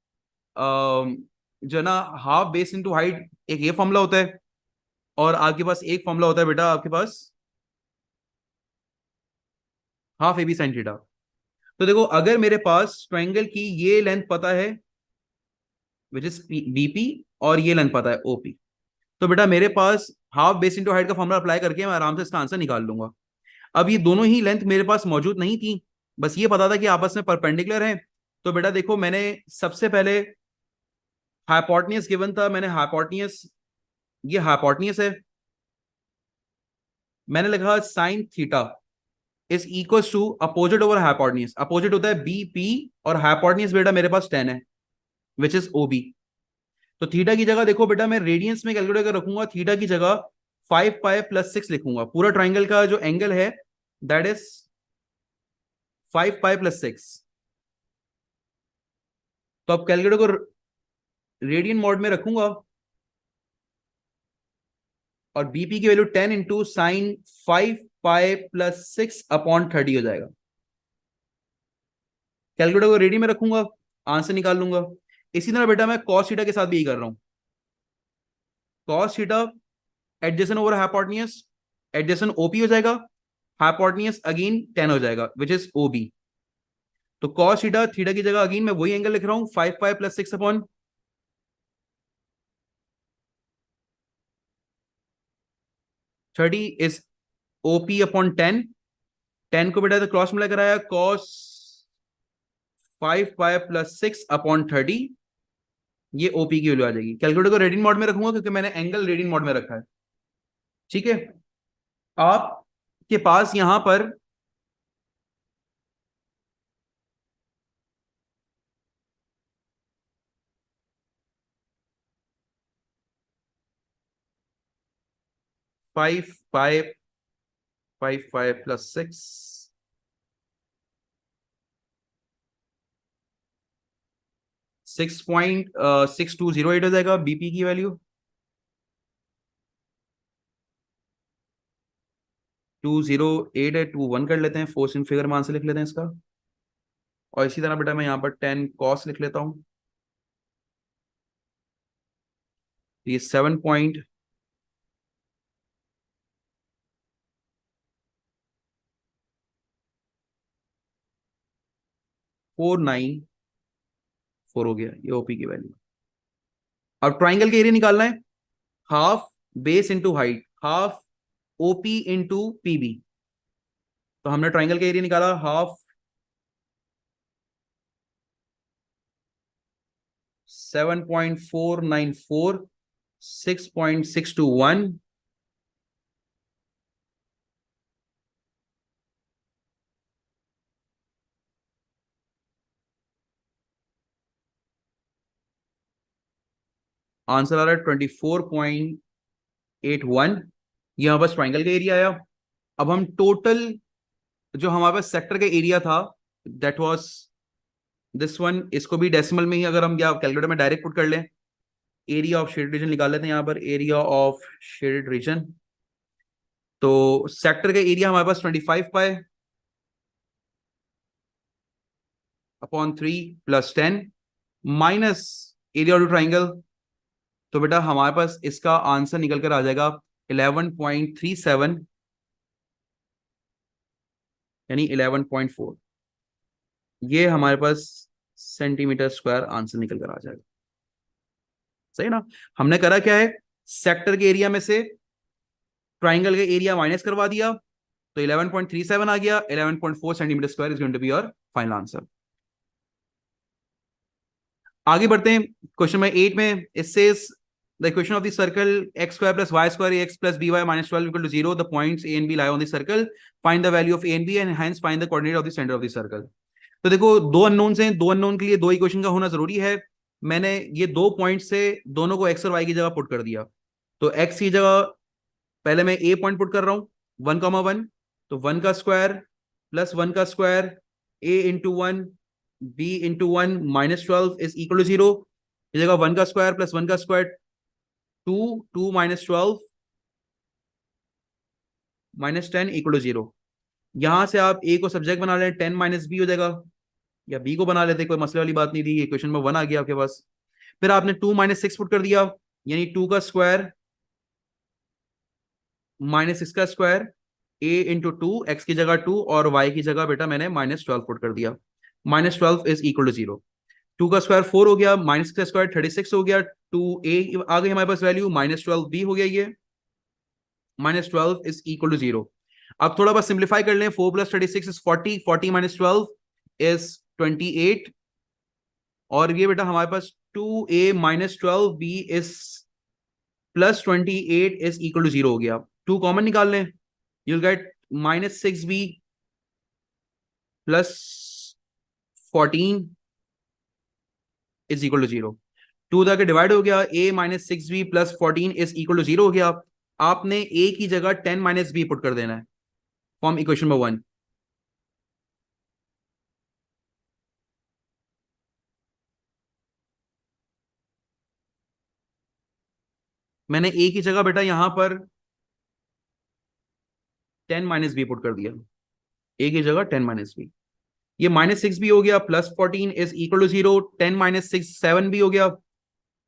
जो ना हाफ बेस इंटू हाइट, एक ये फॉर्मूला होता है, और आपके पास एक फॉर्मूला होता है बेटा आपके पास half A B sine theta. तो देखो अगर मेरे पास ट्राइंगल की ये लेंथ पता है विच इज बीपी, और ये लेंथ पता है ओपी, तो बेटा मेरे पास हाफ बेस इंटू हाइट का फॉर्मूला अप्लाई करके मैं आराम से इसका आंसर निकाल लूंगा। अब ये दोनों ही लेंथ मेरे पास मौजूद नहीं थी, बस ये पता था कि आपस में परपेंडिकुलर हैं। तो बेटा देखो मैंने सबसे पहले हाइपोटेन्यूज गिवन था, मैंने हाइपोटेन्यूज, ये हाइपोटेन्यूज है, मैंने लिखा sine theta is equal to opposite over hypotenuse. Opposite होता है बीपी, और हाइपोटेन्यूज बेटा मेरे पास 10 है विच इज ओबी। तो थीटा की जगह देखो बेटा मैं रेडियंस में कैलकुलेट कर रखूंगा, थीटा की जगह 5 पाई प्लस 6 लिखूंगा। पूरा ट्राइंगल का जो एंगल है दैट इज 5 पाई प्लस 6। तो अब कैलकुलेटर को रेडियन मोड में रखूंगा और बीपी की value 10 into sine 5 pi plus 6 upon 30 हो जाएगा। कैलकुलेटर को रेडी में रखूंगा, आंसर निकाल लूंगा। इसी तरह बेटा मैं कॉस थीटा के साथ भी यही कर रहा हूं। Cos theta adjacent over hypotenuse, adjacent OP हो जाएगा, हाइपोटेन्यूज अगेन 10 हो जाएगा विच इज ओबी। तो कॉस थीटा, थीटा की जगह अगेन मैं वही एंगल लिख रहा हूं 5 pi plus 6 upon 30 is OP upon 10। 10 को बेटा तो क्रॉस मल्टीप्लाई कराया, कॉस 5 पाई प्लस 6 अपॉन 30, ये ओपी की वैल्यू आ जाएगी। कैलकुलेटर को रीडिंग मोड में रखूंगा क्योंकि मैंने एंगल रीडिंग मोड में रखा है। ठीक है, आपके पास यहां पर फाइव फाइव 5 प्लस 6 6.6208 हो जाएगा बीपी की वैल्यू। 208 है, 21 कर लेते हैं, फोर्स इन फिगर में आंसर लिख लेते हैं इसका। और इसी तरह बेटा मैं यहाँ पर 10 कॉस लिख लेता हूँ। ये 7.494 हो गया, ये ओपी की वैल्यू। अब ट्राइंगल का एरिया निकालना है, half base into height, half OP into PB. तो हमने ट्राइंगल का एरिया निकाला, हाफ 7.494 6.621 आंसर आ रहा है 24.81। यहां बस ट्राइंगल का एरिया आया। अब हम टोटल जो हमारे पास सेक्टर का एरिया था दैट वाज दिस वन, इसको भी डेसिमल में ही अगर हम या कैलकुलेटर में डायरेक्ट पुट कर लें, एरिया ऑफ शेडेड रीजन निकाल लेते हैं। यहां पर एरिया ऑफ शेडेड रीजन, तो सेक्टर का एरिया हमारे पास 25 पाए upon 3 plus 10 minus area of triangle. तो बेटा हमारे पास इसका आंसर निकल कर आ जाएगा 11.37 यानी 11.4। ये हमारे पास सेंटीमीटर स्क्वायर आंसर निकल कर आ जाएगा। सही ना। हमने करा क्या है, सेक्टर के एरिया में से ट्राइंगल का एरिया माइनस करवा दिया, तो 11.37 आ गया। 11.4 centimetre square is going to be your final answer. आगे बढ़ते हैं क्वेश्चन नंबर 8 में। It says the equation of the circle x square plus y square x plus by minus 12 equal to 0, the points a and b lie on the circle, find the value of a and b and hence find the coordinate of the center of the circle। तो देखो दो अननोन्स हैं, दो अननोन के लिए दो इक्वेशन का होना जरूरी है। मैंने ये दो पॉइंट से दोनों को x और y की जगह पुट कर दिया। तो x की जगह पहले मैं a पॉइंट पुट कर रहा हूं 1,1, तो 1 का स्क्वायर प्लस 1 का square a into 1 b into 1 minus 12 is equal to 0। इस जगह 1 का स्क्वायर प्लस 1 का square 2, 2 minus 12 minus 10 equal to 0। यहां से आप a को सब्जेक्ट बना लें, 10 माइनस b हो जाएगा, या b को बना लेते, कोई मसले वाली बात नहीं थी। ये क्वेश्चन में 1 आ गया आपके पास। फिर आपने 2 माइनस 6 पुट कर दिया, यानी 2 का स्क्वायर माइनस 6 का स्क्वायर a इंटू 2, एक्स की जगह 2 और y की जगह बेटा मैंने माइनस 12 पुट कर दिया। Minus 12 is equal to 0। 2 का स्क्वायर 4 हो गया, माइनस का स्क्वायर 36 हो गया, 2a आ गई हमारे पास वैल्यू, माइनस 12b हो गया ये, माइनस 12 इज इक्वल टू 0। अब थोड़ा बस सिंप्लीफाई कर लें, 4 प्लस 36 इज 40, 40 माइनस 12 इज 28, और ये बेटा हमारे पास 2a minus 12b is plus 28 is equal to 0 हो गया। 2 कॉमन निकाल लें, you'll get minus 6b plus 14 is equal to 0। 2 जाके डिवाइड हो गया, a minus 6b plus 14 is equal to 0 हो गया। आपने ए की जगह 10 माइनस बी पुट कर देना है फॉर्म इक्वेशन नंबर 1। मैंने ए की जगह बेटा यहां पर 10 माइनस बी पुट कर दिया, ए की जगह 10 माइनस बी। ये -6 भी हो गया, +14 इज इक्वल टू 0, 10 माइनस 6 7 भी हो गया,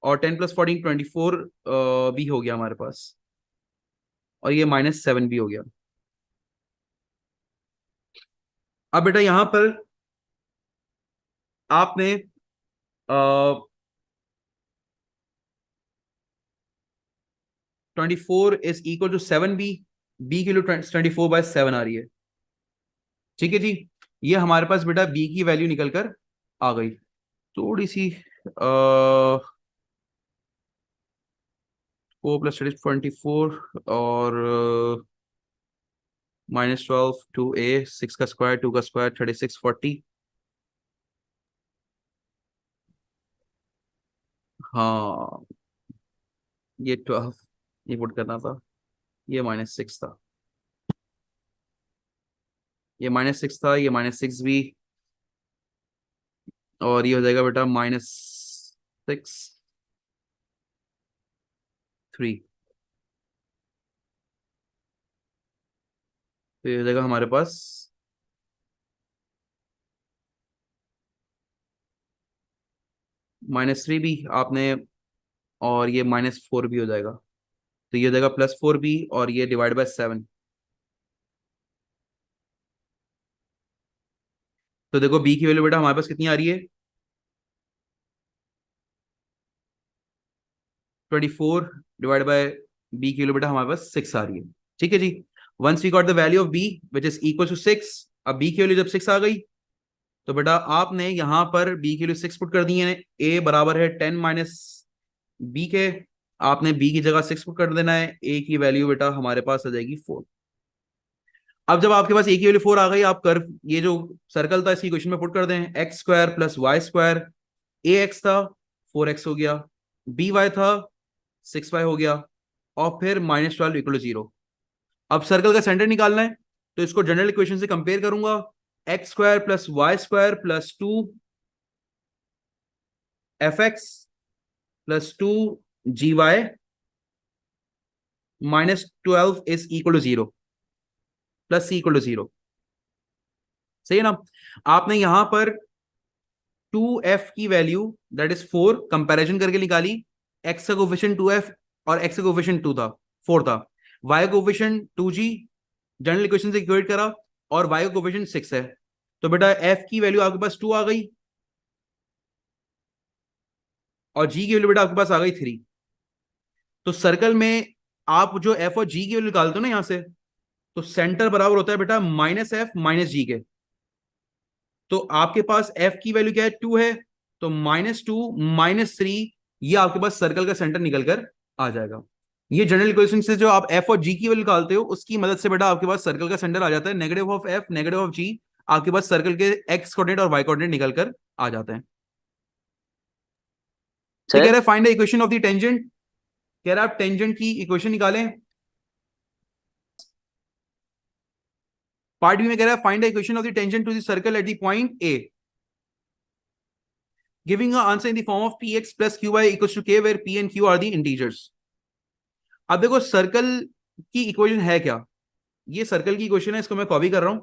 और 10 + 14 24 भी हो गया हमारे पास, और ये -7 भी हो गया। अब बेटा यहां पर आपने 24 इज इक्वल टू 7 बी की वैल्यू 24/7 आ रही है। ठीक है जी, ये हमारे पास बेटा बी की वैल्यू निकल कर आ गई। थोड़ी सी 4 + 24 और -12 2a, 6 का स्क्वायर 2 का स्क्वायर 36 40। हाँ, ये 12 ये पुट करना था, ये -6 था, ये -6 था, ये -6 भी, और ये हो जाएगा बेटा -6 3। तो ये हो जाएगा हमारे पास -3 भी आपने, और ये -4 भी हो जाएगा। तो ये हो जाएगा +4 भी, और ये /7। तो देखो बी की वैल्यू बेटा हमारे पास कितनी आ रही है, 24 डिवाइड बाय बी की वैल्यू बेटा हमारे पास 6 आ रही है। ठीक है जी, once we got the value of B which is equal to 6। अब बी की वैल्यू जब 6 आ गई, तो बेटा आपने यहां पर बी की वैल्यू 6 पुट कर दी है, ए बराबर है 10 माइनस बी के। आपने बी की जगह 6 पुट कर देना है, ए की वैल्यू बेटा हमारे पास आ जाएगी 4। अब जब आपके पास ए की वैल्यू 4 आ गई, आप कर्व ये जो सर्कल था इसी क्वेश्चन में पुट कर दें, x² + y²। ए एक्स था 4x हो गया, बी वाई था 6y हो गया, और फिर -12 इक्वल टू 0। अब सर्कल का सेंटर निकालना है, तो इसको जनरल इक्वेशन से कंपेयर करूंगा, x² + y² + 2f(x) + 2gy -12 is equal to 0, +c equal to 0। सही है ना। आपने यहां पर 2f की वैल्यू दैट इज 4 कंपैरिजन करके निकाली। x का कोफिशिएंट 2f और x का कोफिशिएंट 2 था 4 था, y का कोफिशिएंट 2g जनरल इक्वेशन से इक्वेट करा, और y का कोफिशिएंट 6 है। तो बेटा f की वैल्यू आपके पास 2 आ गई, और g की वैल्यू बेटा आपके पास आ गई 3। तो सर्कल में आप जो f और g की वैल्यू निकालते हो ना यहां से, तो सेंटर बराबर होता है बेटा -f - g के। तो आपके पास f की वैल्यू क्या है, 2 है, तो -2 - 3, ये आपके पास सर्कल का सेंटर निकल कर आ जाएगा। ये जनरल इक्वेशन से जो आप f और g की वैल्यू निकालते हो, उसकी मदद से बेटा आपके पास सर्कल का सेंटर आ जाता है। Negative of f negative of g, आपके पास सर्कल के x कोऑर्डिनेट और y कोऑर्डिनेट निकल कर आ जाते हैं। तो कह सर। रहा है find the equation of the tangent, कह रहा है आप टेंजेंट की इक्वेशन निकालें। पार्ट बी में कह रहा है find the equation of the tangent to the circle at the point A, giving a answer in the form of px + qy = k where p and q are the integers. अब देखो सर्कल की इक्वेशन है क्या, ये सर्कल की इक्वेशन है, इसको मैं कॉपी कर रहा हूं।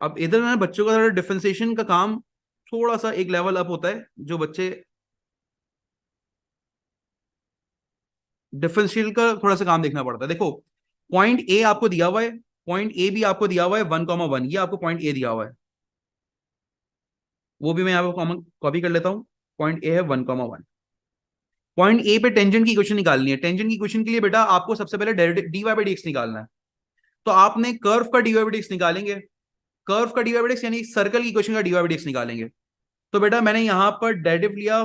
अब इधर ना बच्चों का डिफरेंशिएशन का काम थोड़ा सा एक लेवल अप होता है, जो बच्चे डिफरेंशियल का थोड़ा सा काम देखना पड़ता है। देखो पॉइंट ए आपको दिया हुआ है, पॉइंट ए भी आपको दिया हुआ है 1,1, ये आपको पॉइंट ए दिया हुआ है, वो भी मैं यहाँ पे कॉपी कर लेता हूँ। पॉइंट ए है 1,1। पॉइंट ए पे टेंजेंट की क्वेश्चन निकालनी है। टेंजेंट की क्वेश्चन के लिए बेटा आपको सबसे पहले dy/dx निकालना है। तो आपने कर्व का dy/dx निकालेंगे, कर्व का dy/dx यानी सर्कल की क्वेश्चन का dy/dx निकालेंगे। तो बेटा मैंने यहां पर डेरिवेटिव लिया,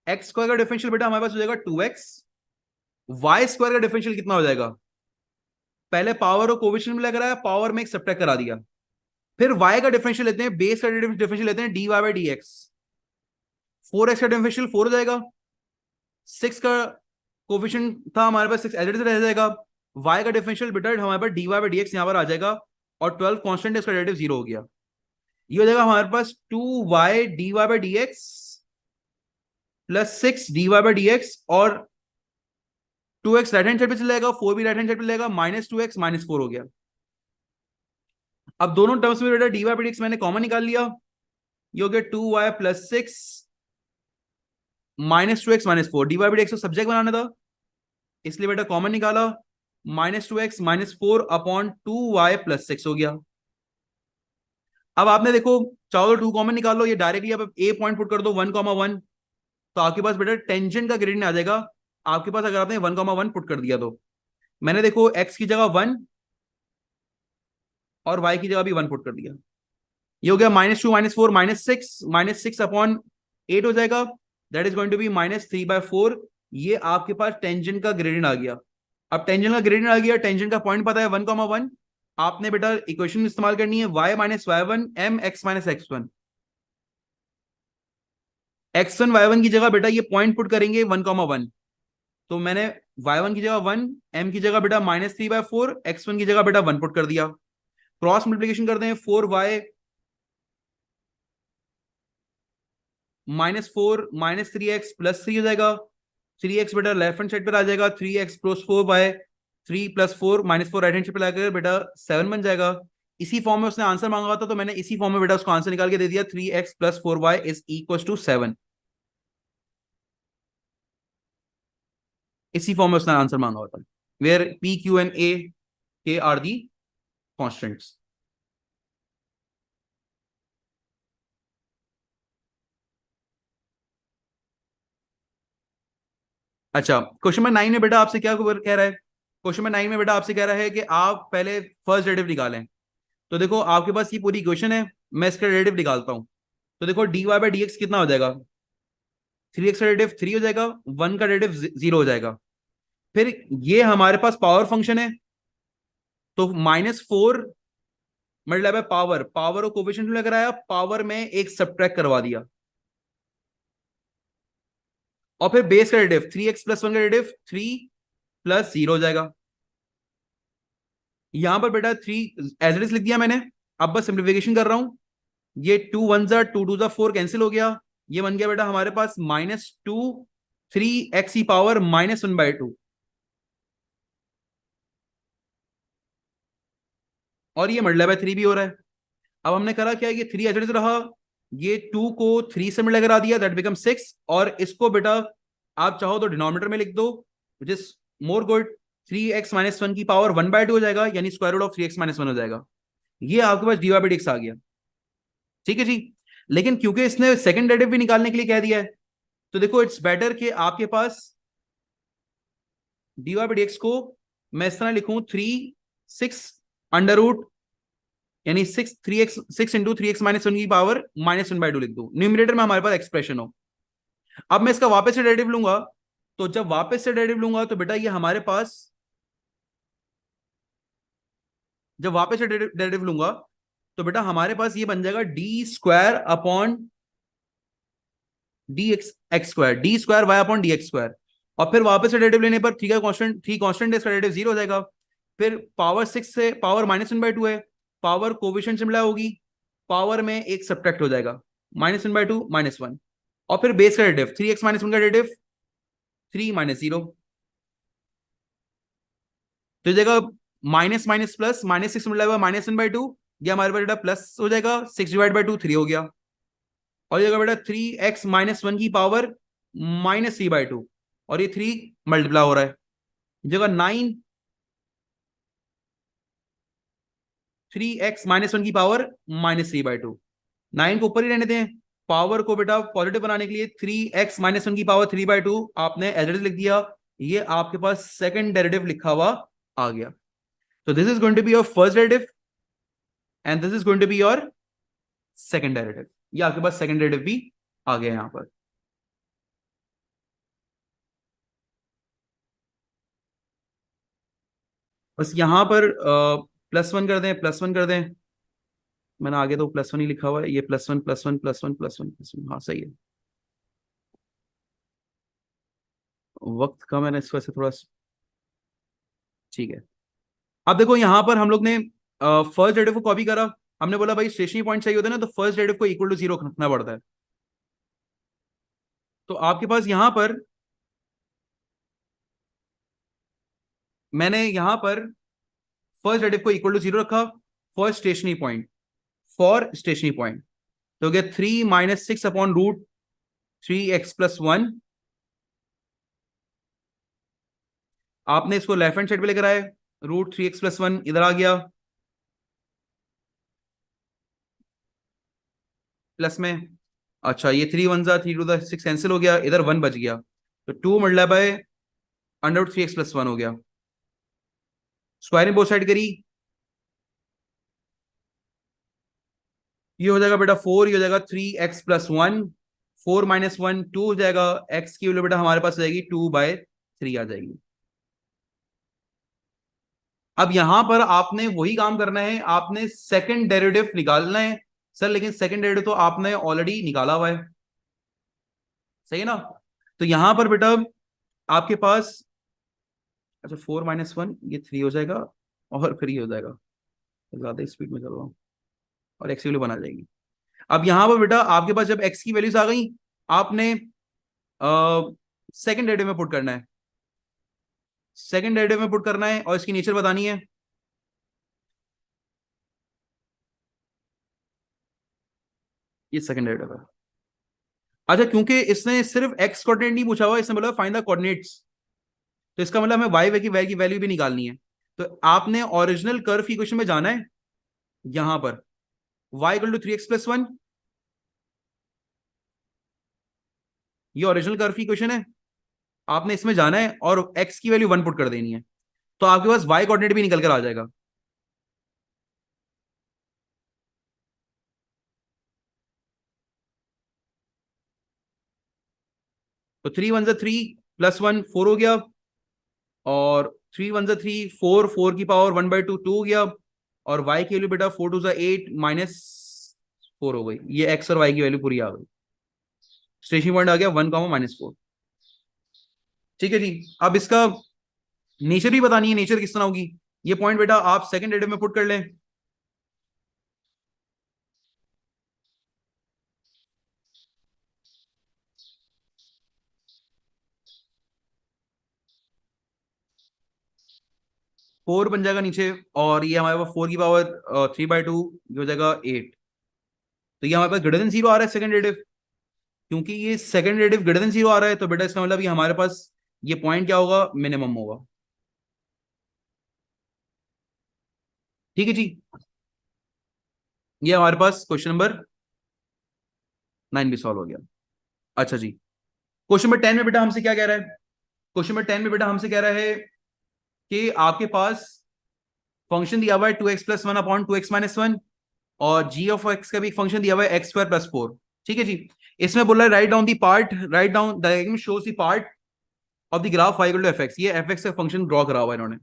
x² का डिफरेंशियल बेटा हमारे पास हो जाएगा 2x, y² का डिफरेंशियल कितना हो जाएगा, पहले पावर और कोविशन में लग रहा है, पावर में एक सब्ट्रैक्ट करा दिया, फिर y का डिफरेंशियल लेते हैं, बेस का डिफरेंशियल लेते हैं dy/dx, 4x का डिफरेंशियल 4 हो जाएगा, 6 का कोफिशिएंट था हमारे पास 6 एज इट इज रह जाएगा। y का डिफरेंशियल बेटा हमारे पास dy बाई dx यहाँ पर आ जाएगा, और 12 कांस्टेंट है, इसका डेरिवेटिव 0 हो गया। ये हो जाएगा हमारे पास 2y dy by dx plus 6 dy by dx, और 2x राइट हैंड साइड पे चला जाएगा, 4 भी राइट हैंड साइड पे चलेगा, -2x -4 हो गया। अब दोनों टर्म्स में बेटा dy बाई dx मैंने कॉमन निकाल लिया, ये हो गया 2y plus 6 -2x -4। dy by dx को सब्जेक्ट बनाना था, इसलिए बेटा कॉमन निकाला, -2x -4 अपॉन 2y प्लस 6 हो गया। अब आपने देखो चाहो तो 2 कॉमन निकाल लो, ये डायरेक्टली आप ए पॉइंट पुट कर दो 1,1, तो आपके पास बेटा टेंजेंट का ग्रेडियंट आ जाएगा आपके पास, अगर आपने 1,1 पुट कर दिया तो। मैंने देखो x की जगह 1 और y की जगह भी 1 पुट कर दिया, ये हो गया -2 -4 -6 अपॉन 8 हो जाएगा, that is going to be -3/4। ये आपके पास टेंजेंट का ग्रेडियंट आ गया। अब टेंजेंट का ग्रेडियंट आ गया, टेंजेंट का पॉइंट पता है 1,1, आपने बेटा इक्वेशन इस्तेमाल करनी है y minus y1 m x minus x1। x1 y1 की जगह बेटा ये पॉइंट पुट करेंगे 1,1, तो मैंने y1 की जगह 1, m की जगह बेटा -3/4, x1 की जगह बेटा 1 पुट कर दिया। क्रॉस मल्टीप्लिकेशन करते हैं, 4y -4 -3x प्लस 3 हो जाएगा, 3x बेटा लेफ्ट हैंड साइड पर आ जाएगा, 3x plus 4y, 3 plus 4 -4 right hand side पर लाकर बेटा 7 बन जाएगा। इसी फॉर्म में उसने आंसर मांगा था, तो मैंने इसी फॉर्म में बेटा उसको आंसर निकाल के दे दिया, 3x plus 4y is equal to 7। इसी फॉर्म में उसने आंसर मांगा होता, where p q and a के आर दी कॉन्स्टेंट्स। अच्छा, क्वेश्चन नंबर 9 में बेटा आपसे क्या कह रहा है? क्वेश्चन नंबर 9 में बेटा आपसे कह रहा है कि आप पहले फर्स्ट डेरिवेटिव निकालें। तो देखो आपके पास ये पूरी इक्वेशन है, मैं इसका डेरिवेटिव निकालता हूं। तो देखो dy बाई dx कितना हो जाएगा, 3x का डेरिवेटिव 3 हो जाएगा, 1 का डेरिवेटिव 0 हो जाएगा। फिर ये हमारे पास पावर फंक्शन है, तो -4 मल्टीप्लाई बाय पावर, पावर और कोफिशिएंट लेकर आया, पावर में एक सब्ट्रैक्ट करवा दिया, और फिर बेस का डेरिवेटिव 3x प्लस 1 का डेरिवेटिव 3 प्लस 0 हो जाएगा। यहां पर बेटा 3 एज इट इज लिख दिया मैंने, अब बस सिंप्लीफिकेशन कर रहा हूं। ये 2 1 जा 2 2 जा 4 कैंसिल हो गया, ये बन गया बेटा हमारे पास -2 3x की पावर -1/2, और ये मल्टीप्लाई बाय 3 भी हो रहा है। अब हमने करा क्या, ये 3 एज इट इज रहा, ये 2 को 3 से मल्टीप्लाई करा दिया, दैट बिकम 6, और इसको बेटा आप चाहो तो डिनोमिनेटर में लिख दो, which is more good, 3x -1 की पावर 1/2 हो जाएगा, यानी स्क्वायर रूट ऑफ 3x -1 हो जाएगा। ये आपके पास dy बाई dx आ गया, ठीक है जी। लेकिन क्योंकि इसने सेकंड डेरिवेटिव भी निकालने के लिए कह दिया है, तो देखो इट्स बेटर कि आपके पास dy बाई dx को मैं इस तरह लिखूं, 6 अंडर रूट, यानी 6 इंटू 3x -1 की पावर -1/2 लिख दूं, न्यूमिनेटर में हमारे पास एक्सप्रेशन हो। अब मैं इसका वापस से डेरिवेटिव लूंगा, तो जब वापस से डेरिवेटिव लूंगा तो बेटा ये हमारे पास, जब वापस से डेरिवेटिव लूंगा तो बेटा हमारे पास ये बन जाएगा d² upon x² d² y upon dx², और फिर वापस से डेरिवेटिव लेने पर 3 का कांस्टेंट, 3 कांस्टेंट है, इसका डेरिवेटिव 0 हो जाएगा। फिर पावर 6 से पावर -1/2 है, पावर कोविशन से मिला होगी, पावर में एक सब्ट्रैक्ट हो जाएगा, -1/2 -1, और फिर बेस का डेरिवेटिव 3x -1 का डेरिवेटिव 3 -0, तो जगह माइनस माइनस प्लस, -6 मिला -1/2, ये हमारे पास बेटा प्लस हो जाएगा, 6/2 3 हो गया, और ये बेटा 3x -1 की पावर -3/2, और ये 3 मल्टीप्लाई हो रहा है, जगह 9 3x -1 की पावर -3/2, 9 को ऊपर ही रहने दें, पावर को बेटा पॉजिटिव बनाने के लिए 3x -1 की पावर 3/2 आपने एज इट इज लिख दिया, ये आपके पास सेकंड डेरिवेटिव लिखा हुआ आ गया। तो this is going to be your first derivative and this is going to be your second derivative, ये आपके पास सेकंड डेरिवेटिव भी आ गया यहां पर। बस यहां पर +1 कर दें, +1 कर दें, मैंने आगे तो +1 ही लिखा हुआ है, ये +1 +1 +1 +1 +1, हाँ सही है। वक्त कम है ना इस वजह से थोड़ा, ठीक है। अब देखो यहां पर हम लोग ने फर्स्ट डेरिवेटिव को कॉपी करा। हमने बोला भाई स्टेशनरी पॉइंट चाहिए होता है ना, तो फर्स्ट डेरिवेटिव को इक्वल टू जीरो रखना पड़ता है। तो आपके पास यहां पर, मैंने यहां पर फर्स्ट डेरिवेटिव को इक्वल टू जीरो रखा for stationary point, for stationary point. तो हो गया 3 - 6 √3x+1। आपने इसको लेफ्ट हैंड साइड पे लेकर आए, √3x+1 इधर आ गया प्लस में। अच्छा, ये 3 × 1 = 3 × 2 = 6 कैंसिल हो गया, इधर 1 बच गया। तो 2 × 3x+1 हो गया। स्क्वायरिंग बोथ साइड करी, ये हो जाएगा बेटा 4, ये हो जाएगा 3x+1। 4 - 1 2 हो जाएगा, x की वैल्यू बेटा हमारे पास आ जाएगी 2/3 आ जाएगी। अब यहां पर आपने वही काम करना है, आपने सेकंड डेरिवेटिव निकालना है। सर लेकिन सेकंड डेरिवेटिव तो आपने ऑलरेडी निकाला हुआ है, सही है ना। तो यहां पर बेटा आपके पास, अच्छा 4 - 1 ये 3 हो जाएगा, और फिर ये हो जाएगा, ज्यादा स्पीड में चल रहा हूँ, और एक्स की वैल्यू बना जाएगी। अब यहां पर बेटा आपके पास जब एक्स की वैल्यूज आ गई, आपने सेकंड डेरिवेटिव में पुट करना है, सेकंड डेरिवेटिव में पुट करना है और इसकी नेचर बतानी है। ये सेकंड डेरिवेटिव है। अच्छा, क्योंकि इसने सिर्फ एक्स कोऑर्डिनेट नहीं पूछा हुआ, इसने बोला फाइंड द कोऑर्डिनेट्स, तो इसका मतलब हमें वाई की वैल्यू भी निकालनी है। तो आपने ओरिजिनल कर्व की इक्वेशन में जाना है, यहां पर y = 3x+1, ये ओरिजिनल कर्व की इक्वेशन है। आपने इसमें जाना है और x की वैल्यू 1 पुट कर देनी है, तो आपके पास y कोऑर्डिनेट भी निकल कर आ जाएगा। तो 3 × 1 = 3 +1 4 हो गया, और 3 × 1 = 3 4, 4 की पावर 1/2 2 हो गया, और y की वैल्यू बेटा 4 × 2 = 8 -4 हो गई। ये x और y की वैल्यू पूरी आ गई, स्टेशनरी पॉइंट आ गया 1, -4। ठीक है जी। अब इसका नेचर भी बतानी है, नेचर किस तरह होगी। ये पॉइंट बेटा आप सेकंड डेरिवेटिव में पुट कर लें। फोर बन जाएगा नीचे, और ये हमारे पास 4 की पावर 3/2 हो जाएगा 8। तो ये हमारे पास ग्रेटर देन जीरो आ रहा है सेकंड डेरिवेटिव। क्योंकि ये second derivative greater than zero आ रहा है, तो बेटा इसका मतलब ये हमारे पास ये पॉइंट क्या होगा, मिनिमम होगा। ठीक है जी। ये हमारे पास क्वेश्चन नंबर 9 भी सॉल्व हो गया। अच्छा जी, क्वेश्चन नंबर 10 में बेटा हमसे क्या कह रहा है। क्वेश्चन नंबर 10 में बेटा हमसे कह रहा है कि आपके पास फंक्शन दिया हुआ है 2x+1/2x-1, और जी ऑफ एक्स का भी फंक्शन दिया हुआ है x² + 4। ठीक है जी। इसमें बोल रहा है write down the part, write down diagram shows the part of the graph y = fx। ये fx का फंक्शन ड्रॉ करा हुआ है इन्होंने।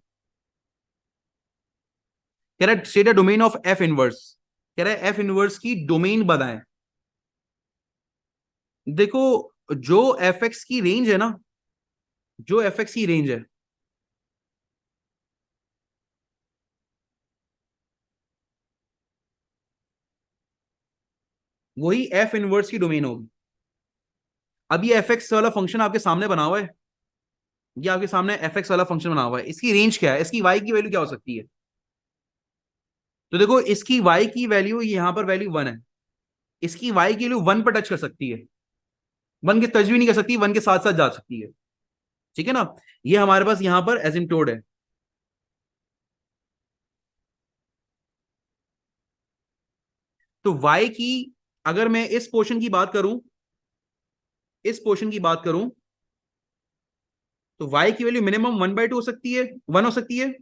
कह रहा है state a domain of f inverse, कह रहा है f इनवर्स की डोमेन बताएं। देखो, जो fx की रेंज है ना, जो fx की रेंज है, वही f इनवर्स की डोमेन होगी। अब ये fx वाला फंक्शन आपके सामने बना हुआ है, ये आपके सामने fx वाला फंक्शन बना हुआ है। इसकी रेंज क्या है, इसकी y की वैल्यू क्या हो सकती है। तो देखो, इसकी y की वैल्यू, यहां पर वैल्यू 1 है, इसकी y की वैल्यू 1 पर टच कर सकती है, 1 के टच भी नहीं कर सकती, 1 के साथ साथ जा सकती है। ठीक है ना। ये हमारे पास यहां पर एसिम्प्टोड है। तो y की, अगर मैं इस पोर्शन की बात करूं, इस पोर्शन की बात करूं, तो y की वैल्यू मिनिमम 1/2 हो सकती है, 1 हो सकती है,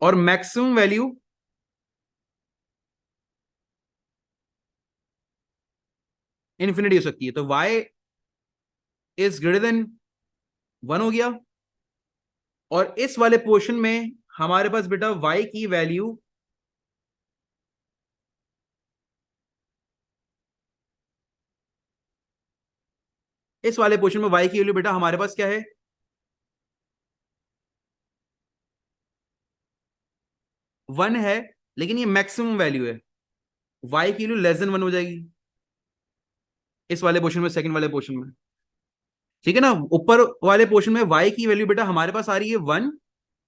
और मैक्सिमम वैल्यू इन्फिनिटी हो सकती है। तो y इज ग्रेटर देन 1 हो गया, और इस वाले पोर्शन में हमारे पास बेटा y की वैल्यू इस वाले पोर्शन में y की वैल्यू बेटा हमारे पास क्या है, 1 है, लेकिन ये मैक्सिमम वैल्यू है, y की वैल्यू लेस देन 1 हो जाएगी इस वाले पोर्शन में, सेकंड वाले पोर्शन में। ठीक है ना, ऊपर वाले पोर्शन में y की वैल्यू बेटा हमारे पास आ रही है 1,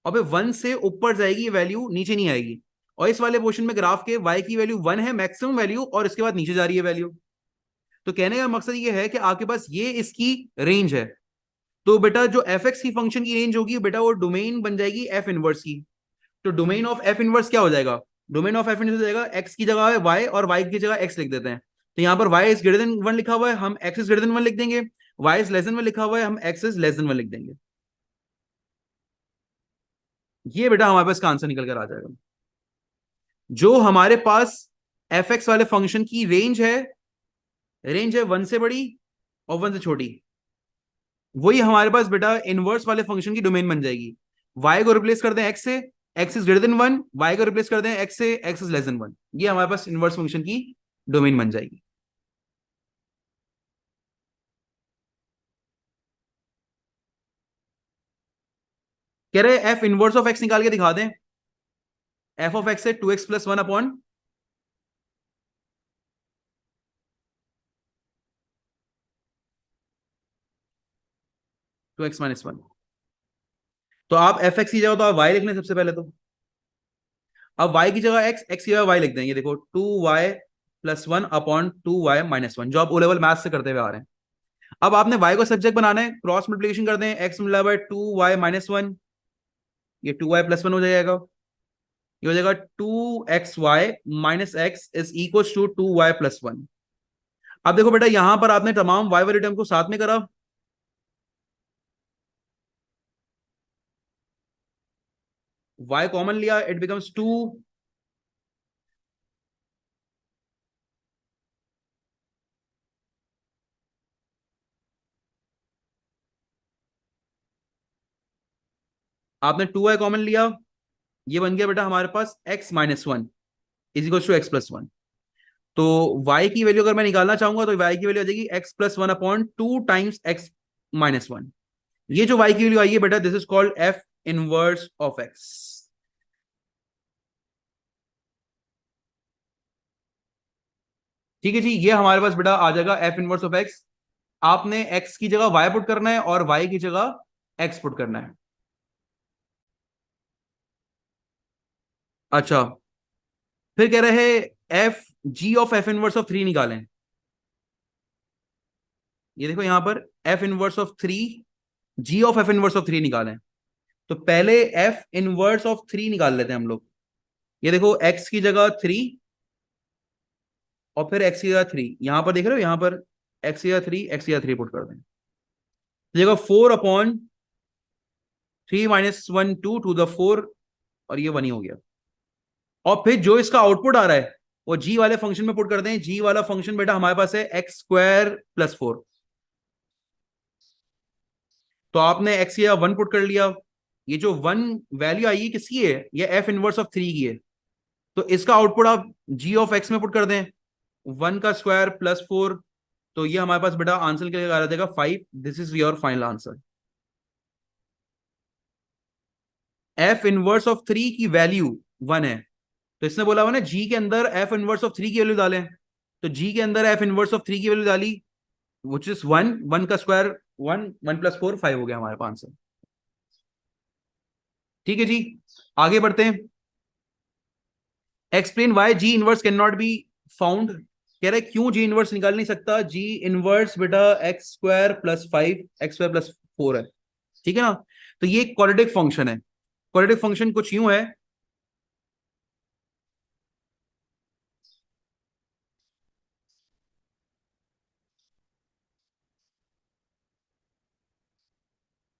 और फिर 1 से ऊपर जाएगी ये वैल्यू, नीचे नहीं आएगी। और इस वाले पोर्शन में ग्राफ के y की वैल्यू 1 है मैक्सिमम वैल्यू, और इसके बाद नीचे जा रही है वैल्यू। तो कहने का मकसद ये है कि आपके पास ये इसकी रेंज है। तो बेटा जो एफ एक्स की फंक्शन की रेंज होगी बेटा वो डोमेन बन जाएगी एफ इनवर्स की। तो डोमेन ऑफ एफ इनवर्स क्या हो जाएगा, डोमेन ऑफ एफ इनवर्स हो जाएगा एक्स की जगह है वाई और वाई की जगह एक्स लिख देते हैं। तो यहाँ पर वाई इज ग्रेटर देन 1 लिखा हुआ है, हम एक्स इज ग्रेटर देन 1 लिख देंगे। वाई इज लेस देन 1 लिखा हुआ है, हम एक्स इज लेस देन 1 लिख देंगे। ये बेटा हमारे पास का आंसर निकल कर आ जाएगा। जो हमारे पास एफ एक्स वाले फंक्शन की रेंज है 1 से बड़ी और 1 से छोटी, वही हमारे पास बेटा इनवर्स वाले फंक्शन की डोमेन बन जाएगी। y को रिप्लेस कर दें x से, x is greater than 1, y को रिप्लेस कर दें x से, x इज लेस देन 1, ये हमारे पास इनवर्स फंक्शन की डोमेन बन जाएगी। कह रहे f इनवर्स ऑफ x निकाल के दिखा दें। f ऑफ x है 2x plus 1 upon, two x minus one. तो आप एफ एक्स की जगह तो आप y लिख लें सबसे पहले। तो अब y की जगह x की जगह y लिख देंगे। देखो 2y plus 1 upon 2y minus 1, जो आप ओ लेवल मैथ से करते हुए आ रहे हैं। अब आपने y को सब्जेक्ट बनाना है, क्रॉस मल्टीप्लिकेशन कर दें, x मिला बाय 2y माइनस 1, ये 2y प्लस 1 हो जाएगा। ये हो जाएगा 2xy minus x is equal to 2y plus 1। अब देखो बेटा यहां पर आपने तमाम y वाले टर्म को साथ में करा, y कॉमन लिया, इट बिकम्स 2। आपने 2y कॉमन लिया, ये बन गया बेटा हमारे पास x minus 1 is equal to x plus 1। तो y की वैल्यू अगर मैं निकालना चाहूंगा तो y की वैल्यू आ जाएगी x+1 अपॉन 2 टाइम्स x-1। ये जो y की वैल्यू आई है बेटा, this is called f inverse of x। ठीक है जी, ये हमारे पास बेटा आ जाएगा f इनवर्स ऑफ x। आपने x की जगह y पुट करना है और y की जगह x पुट करना है। अच्छा, फिर कह रहे हैं f g of f inverse of 3 निकालें। ये देखो यहां पर f inverse of 3, g of f inverse of 3 निकालें। तो पहले f इनवर्स ऑफ 3 निकाल लेते हैं हम लोग। ये देखो x की जगह 3 और फिर x की जगह 3, यहां पर देख रहे हो, यहां पर x की जगह 3, x की जगह 3 पुट कर दें। तो जगह 4/3 - 1 2 to the 4, और ये 1 ही हो गया। और फिर जो इसका आउटपुट आ रहा है वो g वाले फंक्शन में पुट कर दें। g वाला फंक्शन बेटा हमारे पास है x² + 4। तो आपने x की जगह 1 पुट कर लिया। ये जो 1 वैल्यू आई है किसकी है, ये f इनवर्स ऑफ 3 की है। तो इसका आउटपुट आप g ऑफ x में पुट कर दें, 1 का स्क्वायर + 4। तो ये हमारे पास बेटा आंसर के आ जाएगा 5। This is your final answer. f inverse of 3 की वैल्यू 1 है, तो इसने बोला हुआ ना g के अंदर f इनवर्स ऑफ 3 की वैल्यू डालें। तो g के अंदर f इनवर्स ऑफ 3 की वैल्यू डाली, विच इज 1, 1 का स्क्वायर 1, 1 + 4 5 हो गया हमारे पास आंसर। ठीक है जी, आगे बढ़ते हैं। Explain why ji inverse can not be found. कह रहा है क्यों जी इनवर्स निकाल नहीं सकता। जी इनवर्स बेटा x² + 5 x² + 4 है। ठीक है ना, तो ये क्वाड्रेटिक फंक्शन है। क्वाड्रेटिक फंक्शन कुछ यूं है,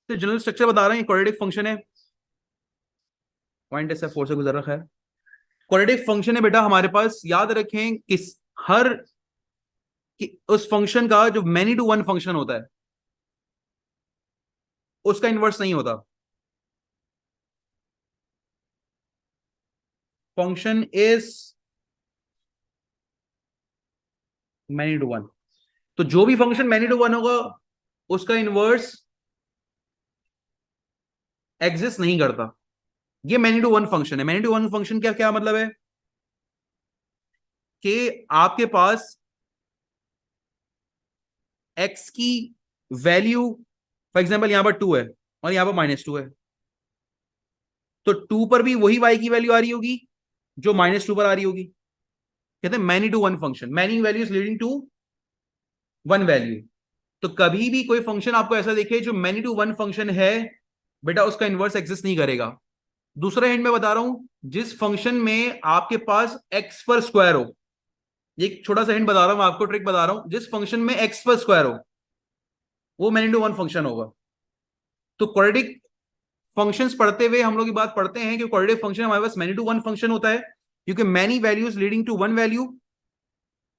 तो जनरल स्ट्रक्चर बता रहे हैं, क्वाड्रेटिक फंक्शन है। पॉइंट ऐसा 4 से गुजर रखा है। क्वाड्रेटिक फंक्शन है बेटा हमारे पास, याद रखें किस हर उस फंक्शन का जो मैनी टू वन फंक्शन होता है उसका इनवर्स नहीं होता। Function is many to one. तो जो भी फंक्शन मैनी टू वन होगा उसका इनवर्स एग्जिस्ट नहीं करता। ये मैनी टू वन फंक्शन है। मैनी टू वन फंक्शन क्या क्या मतलब है कि आपके पास एक्स की वैल्यू, फॉर एग्जाम्पल यहां पर 2 है और यहां पर -2 है, तो 2 पर भी वही y की वैल्यू आ रही होगी जो -2 पर आ रही होगी। कहते हैं many to one function, many values leading to one value. तो कभी भी कोई फंक्शन आपको ऐसा दिखे जो मैनी टू वन फंक्शन है, बेटा उसका इनवर्स एग्जिस्ट नहीं करेगा। दूसरा हिंट मैं बता रहा हूं, जिस फंक्शन में आपके पास एक्स पर स्क्वायर हो, एक छोटा सा हिंट बता रहा हूं आपको, ट्रिक बता रहा हूं, जिस फंक्शन में एक्स पर स्क्वायर हो वो मैनी टू वन फंक्शन होगा। तो क्वाड्रेटिक फंक्शंस पढ़ते हुए हम लोग ये बात पढ़ते हैं कि क्वाड्रेटिक फंक्शन हमारे पास मैनी टू वन फंक्शन होता है क्योंकि many values leading to one value.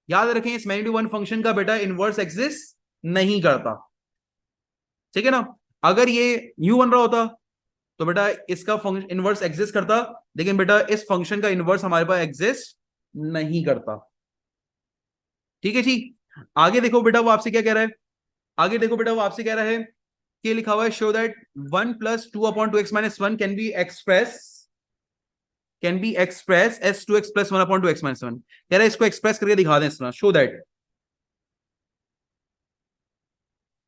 याद रखें इस मैनी टू वन फंक्शन का बेटा इनवर्स एग्जिस्ट नहीं करता, ठीक है ना। अगर ये न्यू बन रहा होता तो बेटा इसका फंक्शन इनवर्स एग्जिस्ट करता, लेकिन बेटा इस फंक्शन का इनवर्स हमारे पास एग्जिस्ट नहीं करता। ठीक है जी। आगे देखो बेटा वो आपसे क्या कह रहा है, आगे देखो बेटा वो आपसे कह रहा है कि लिखा हुआ है show that 1 + 2/2x - 1 can be express S 2x + 1/2x - 1। कह रहा है इसको एक्सप्रेस करके दिखा दें इस तरह, शो दैट,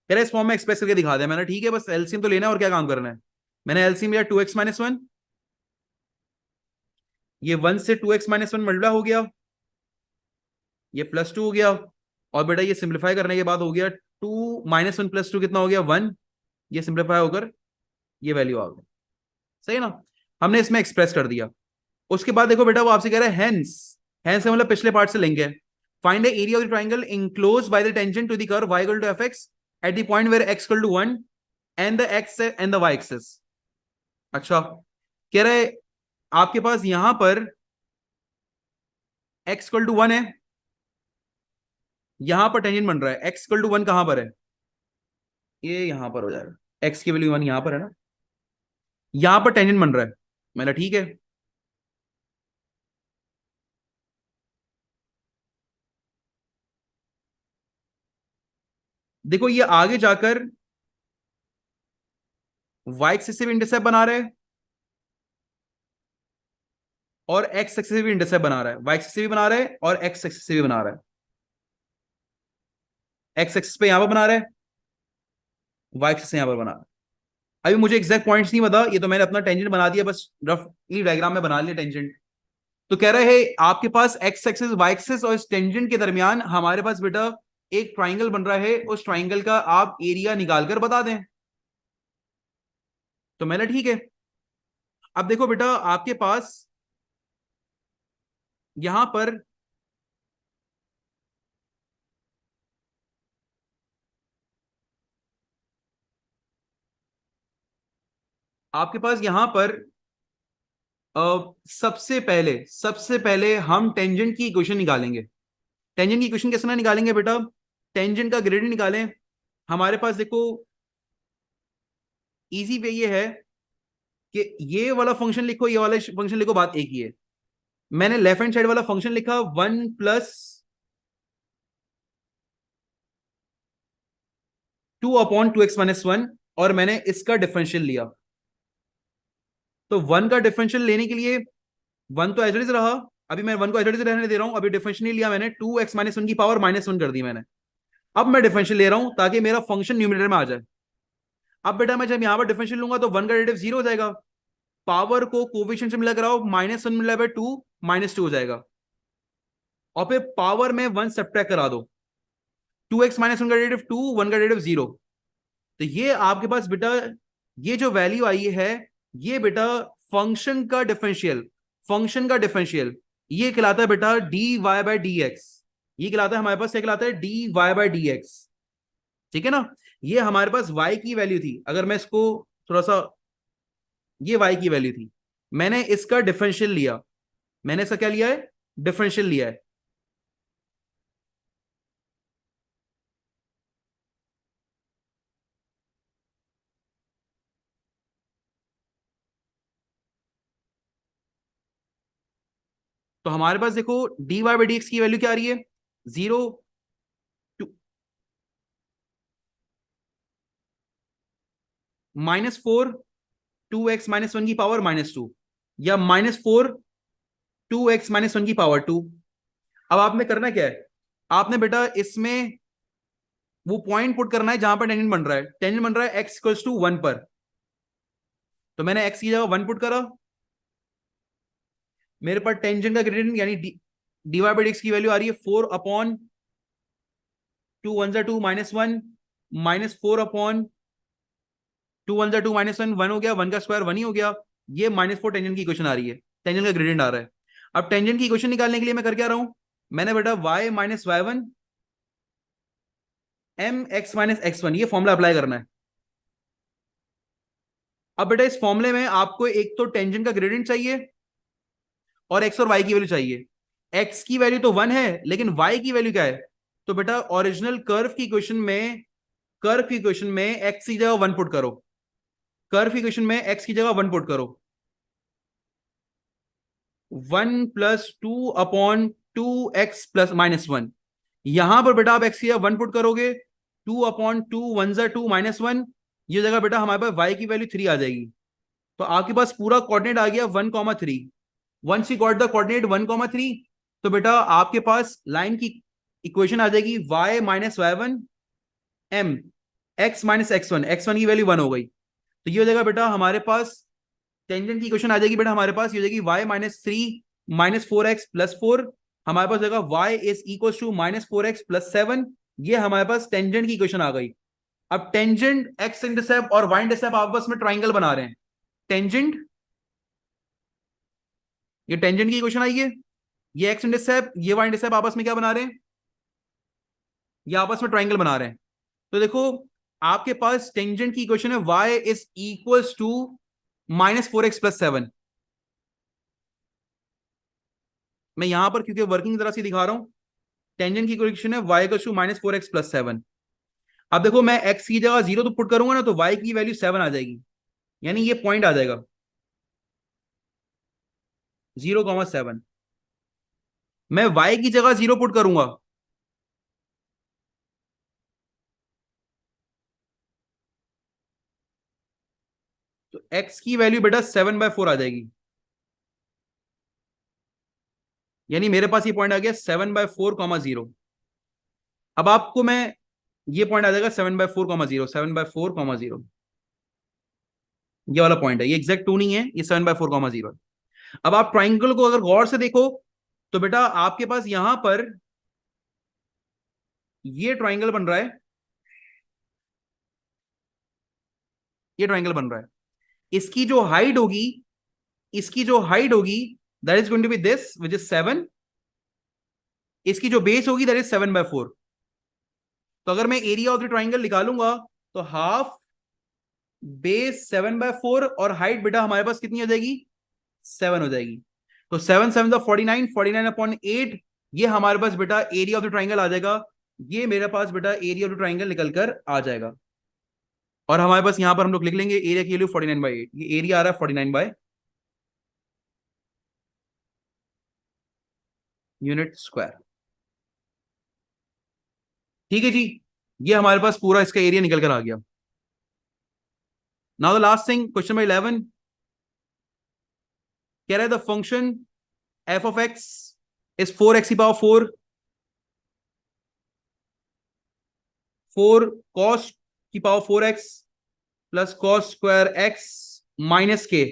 कह रहा है इस फॉर्म में एक्सप्रेस करके दिखा दें। मैंने ठीक है बस एलसीएम तो लेना है और क्या काम करना है। मैंने एलसीएम लिया 2x - 1, ये 1 से 2x - 1 मल्टीप्लाई हो गया, ये +2 हो गया, और बेटा ये सिंप्लीफाई करने के बाद हो गया 2 -1 + 2 कितना हो गया 1, ये सिंप्लीफाई होकर ये वैल्यू आ गई। सही है ना, हमने इसमें एक्सप्रेस कर दिया। उसके बाद देखो बेटा वो आपसे कह रहा है हेंस, हेंस मतलब पिछले पार्ट से लिंक है, find the area of the triangle enclosed by the tangent to the curve y = fx at the point where x = 1 and the x and the y axis. अच्छा, कह रहा है आपके पास यहां पर x = 1 है, यहां पर टेंजेंट बन रहा है, x = 1 कहां पर है, ये यहां पर हो जाएगा, x की वैल्यू 1 यहां पर है ना, यहां पर टेंजेंट बन रहा है। मैंने ठीक है, देखो ये आगे जाकर y एक्सिस से भी इंटरसेप्ट बना रहा है और x एक्सिस से भी इंटरसेप्ट बना रहा है, y एक्सिस से भी बना रहा है और x एक्सिस से भी बना रहा है। x एक्सिस पे यहां पर बना रहा है, y एक्सिस से यहां पर बना रहा है। अभी मुझे एग्जैक्ट पॉइंट्स नहीं पता, ये तो मैंने अपना टेंजेंट बना दिया, बस रफली डायग्राम में बना लिया टेंजेंट। तो कह रहे हैं आपके पास x एक्सिस y एक्सिस और इस टेंजेंट के दरमियान हमारे पास बेटा एक ट्राइंगल बन रहा है, उस ट्राइंगल का आप एरिया निकाल कर बता दें। तो मैंने ठीक है, अब देखो बेटा आपके पास यहां पर यहां पर सबसे पहले हम टेंजेंट की इक्वेशन निकालेंगे। टेंजेंट की इक्वेशन कैसे ना निकालेंगे बेटा, टेंजेंट का ग्रेडियंट निकालें। हमारे पास देखो इजी वे ये है कि ये वाला फंक्शन लिखो, ये वाला फंक्शन लिखो, बात एक ही है। मैंने लेफ्ट हैंड साइड वाला फंक्शन लिखा 1 + 2/2x - 1 और मैंने इसका डिफरेंशियल लिया। तो 1 का डिफरेंशियल लेने के लिए 1 तो एज इट इज रहा, अभी मैं 1 को एज इट इज रहने दे रहा हूं, अभी डिफरेंशियल नहीं लिया मैंने, 2x - 1 की पावर -1 कर दी मैंने। अब मैं डिफरेंशियल ले रहा हूं ताकि मेरा फंक्शन न्यूमरेटर में आ जाए। अब बेटा मैं जब यहां पर डिफरेंशियल लूंगा तो 1 का डेरिवेटिव 0 हो जाएगा, पावर को कोफिशिएंट से मिला कराओ, -1 मिला 2 -2 हो जाएगा, और फिर पावर में 1 सब्ट्रैक्ट करा दो, 2x - 1 का डेरिवेटिव 2, 1 का डेरिवेटिव 0। तो ये आपके पास बेटा ये जो वैल्यू आई है, ये बेटा फंक्शन का डिफरेंशियल, फंक्शन का डिफरेंशियल ये कहलाता है बेटा dy/dx। ये कहलाता है हमारे पास, क्या कहलाता है, dy/dx। ठीक है ना, ये हमारे पास y की वैल्यू थी, अगर मैं इसको थोड़ा सा, ये y की वैल्यू थी, मैंने इसका डिफरेंशियल लिया, मैंने इसका क्या लिया है, डिफरेंशियल लिया है। तो हमारे पास देखो dy/dx की वैल्यू क्या आ रही है, 0 टू, -4 2x - 1 की पावर -2 या -4 2x - 1 की पावर 2। अब आपने करना क्या है, आपने बेटा इसमें वो पॉइंट पुट करना है जहां पर टेंजेंट बन रहा है। टेंजेंट बन रहा है x इक्वल्स टू 1 पर, तो मैंने x की जगह 1 पुट करा। मेरे पास टेंजेंट का ग्रेडियंट यानी dy बाई dx की वैल्यू आ रही है 4 अपॉन 2 1 2 -1 -4 अपॉन 2 1 2 -1 1 हो गया, 1 का स्क्वायर 1 ही हो गया। ये -4 टेंजेंट की इक्वेशन आ रही है, टेंजेंट का ग्रेडियंट आ रहा है। अब टेंजेंट की इक्वेशन निकालने के लिए मैं कर क्या रहा हूं, मैंने बेटा y - y1 mx - x1 ये फॉर्मूला अप्लाई करना है। अब बेटा इस फॉर्मूले में आपको एक तो टेंजेंट का ग्रेडियंट चाहिए और x और y की वैल्यू चाहिए। x की वैल्यू तो 1 है, लेकिन y की वैल्यू क्या है, तो बेटा ओरिजिनल कर्व की इक्वेशन में, कर्व की इक्वेशन में x की जगह 1 पुट करो, कर्व की इक्वेशन में x की जगह 1 पुट करो। 1 + 2 अपॉन 2x + -1, यहां पर बेटा आप x की जगह 1 पुट करोगे, 2 अपॉन 2 1 2 -1, ये जगह बेटा हमारे पास y की वैल्यू 3 आ जाएगी। तो आपके पास पूरा कोऑर्डिनेट आ गया 1,3। Once you got the coordinate 1,3, तो बेटा आपके पास लाइन की इक्वेशन आ जाएगी y - y1 m x - x1, x1 की वैल्यू 1 हो गई। तो ये हो जाएगा बेटा हमारे पास टेंजेंट की इक्वेशन आ जाएगी बेटा हमारे पास, ये हो जाएगी y - 3 -4x + 4, हमारे पास जाएगा y is equal to -4x + 7। ये हमारे पास टेंजेंट की इक्वेशन आ गई। अब टेंजेंट x इंटरसेप्ट और y इंटरसेप्ट आपस में ट्राइंगल बना रहे हैं। टेंजेंट, ये टेंजेंट की इक्वेशन आई है, ये एक्स इंटरसेप्ट ये वाई इंटरसेप्ट आपस में क्या बना रहे हैं, ये आपस में ट्राइंगल बना रहे हैं। तो देखो आपके पास टेंजेंट की इक्वेशन है y is equals to -4x + 7। मैं यहां पर क्योंकि वर्किंग तरह से दिखा रहा हूं, टेंजेंट की इक्वेशन है y इक्वल्स टू -4x + 7। अब देखो मैं x की जगह 0 तो पुट करूंगा ना, तो y की वैल्यू 7 आ जाएगी, यानी ये पॉइंट आ जाएगा 0,7। मैं y की जगह 0 पुट करूंगा, तो x की वैल्यू बेटा 7/4 आ जाएगी, यानी मेरे पास ये पॉइंट आ गया 7/4,0। अब आपको मैं, ये पॉइंट आ जाएगा 7/4,0, 7/4,0, ये वाला पॉइंट है, ये एग्जैक्ट 2 नहीं है, ये 7/4,0 है। अब आप ट्राइंगल को अगर गौर से देखो, तो बेटा आपके पास यहां पर ये ट्राइंगल बन रहा है, ये ट्राइंगल बन रहा है। इसकी जो हाइट होगी, इसकी जो हाइट होगी that is going to be this which is 7, इसकी जो बेस होगी दैट इज 7/4। तो अगर मैं एरिया ऑफ द ट्राइंगल निकालूंगा, तो हाफ बेस 7/4 और हाइट बेटा हमारे पास कितनी हो जाएगी, 7 हो जाएगी। तो 7 7 49, 49/8, ये हमारे पास बेटा एरिया ऑफ द ट्राइंगल आ जाएगा। ये मेरे पास बेटा एरिया ऑफ द ट्राइंगल निकल कर आ जाएगा। और हमारे पास यहां पर हम लोग लिख लेंगे एरिया की वैल्यू 49/8, ये एरिया आ रहा है 49/यूनिट स्क्वायर। ठीक है जी, ये हमारे पास पूरा इसका एरिया निकल कर आ गया। Now the last thing, question number 11 कह रहा है the function f of x is 4x की पावर 4 4 cos की power 4x plus cos square x minus k।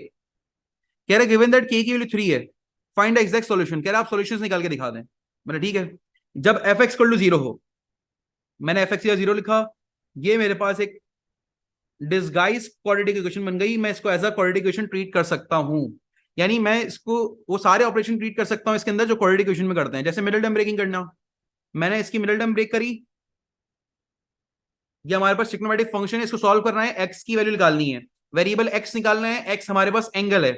कह रहा है गिवन दैट k की वैल्यू 3 है, फाइंड द एग्जैक्ट सॉल्यूशन। कह रहा है आप सॉल्यूशंस निकाल के दिखा दें। मैंने ठीक है, जब f x इक्वल टू 0 हो, मैंने f x या 0 लिखा, ये मेरे पास एक डिसगाइज क्वाड्रेटिक इक्वेशन बन गई। मैं इसको as a quadratic equation treat कर सकता हूं, यानी मैं इसको वो सारे ऑपरेशन ट्रीट कर सकता हूं इसके अंदर जो क्वाड्रेटिक इक्वेशन में करते हैं, जैसे मिडिल टर्म ब्रेकिंग करना। मैंने इसकी मिडिल टर्म ब्रेक करी, ये हमारे पास ट्रिग्नोमेट्रिक फंक्शन है, इसको सॉल्व करना है, एक्स की वैल्यू निकालनी है, वेरिएबल एक्स निकालना है, एक्स हमारे पास एंगल है।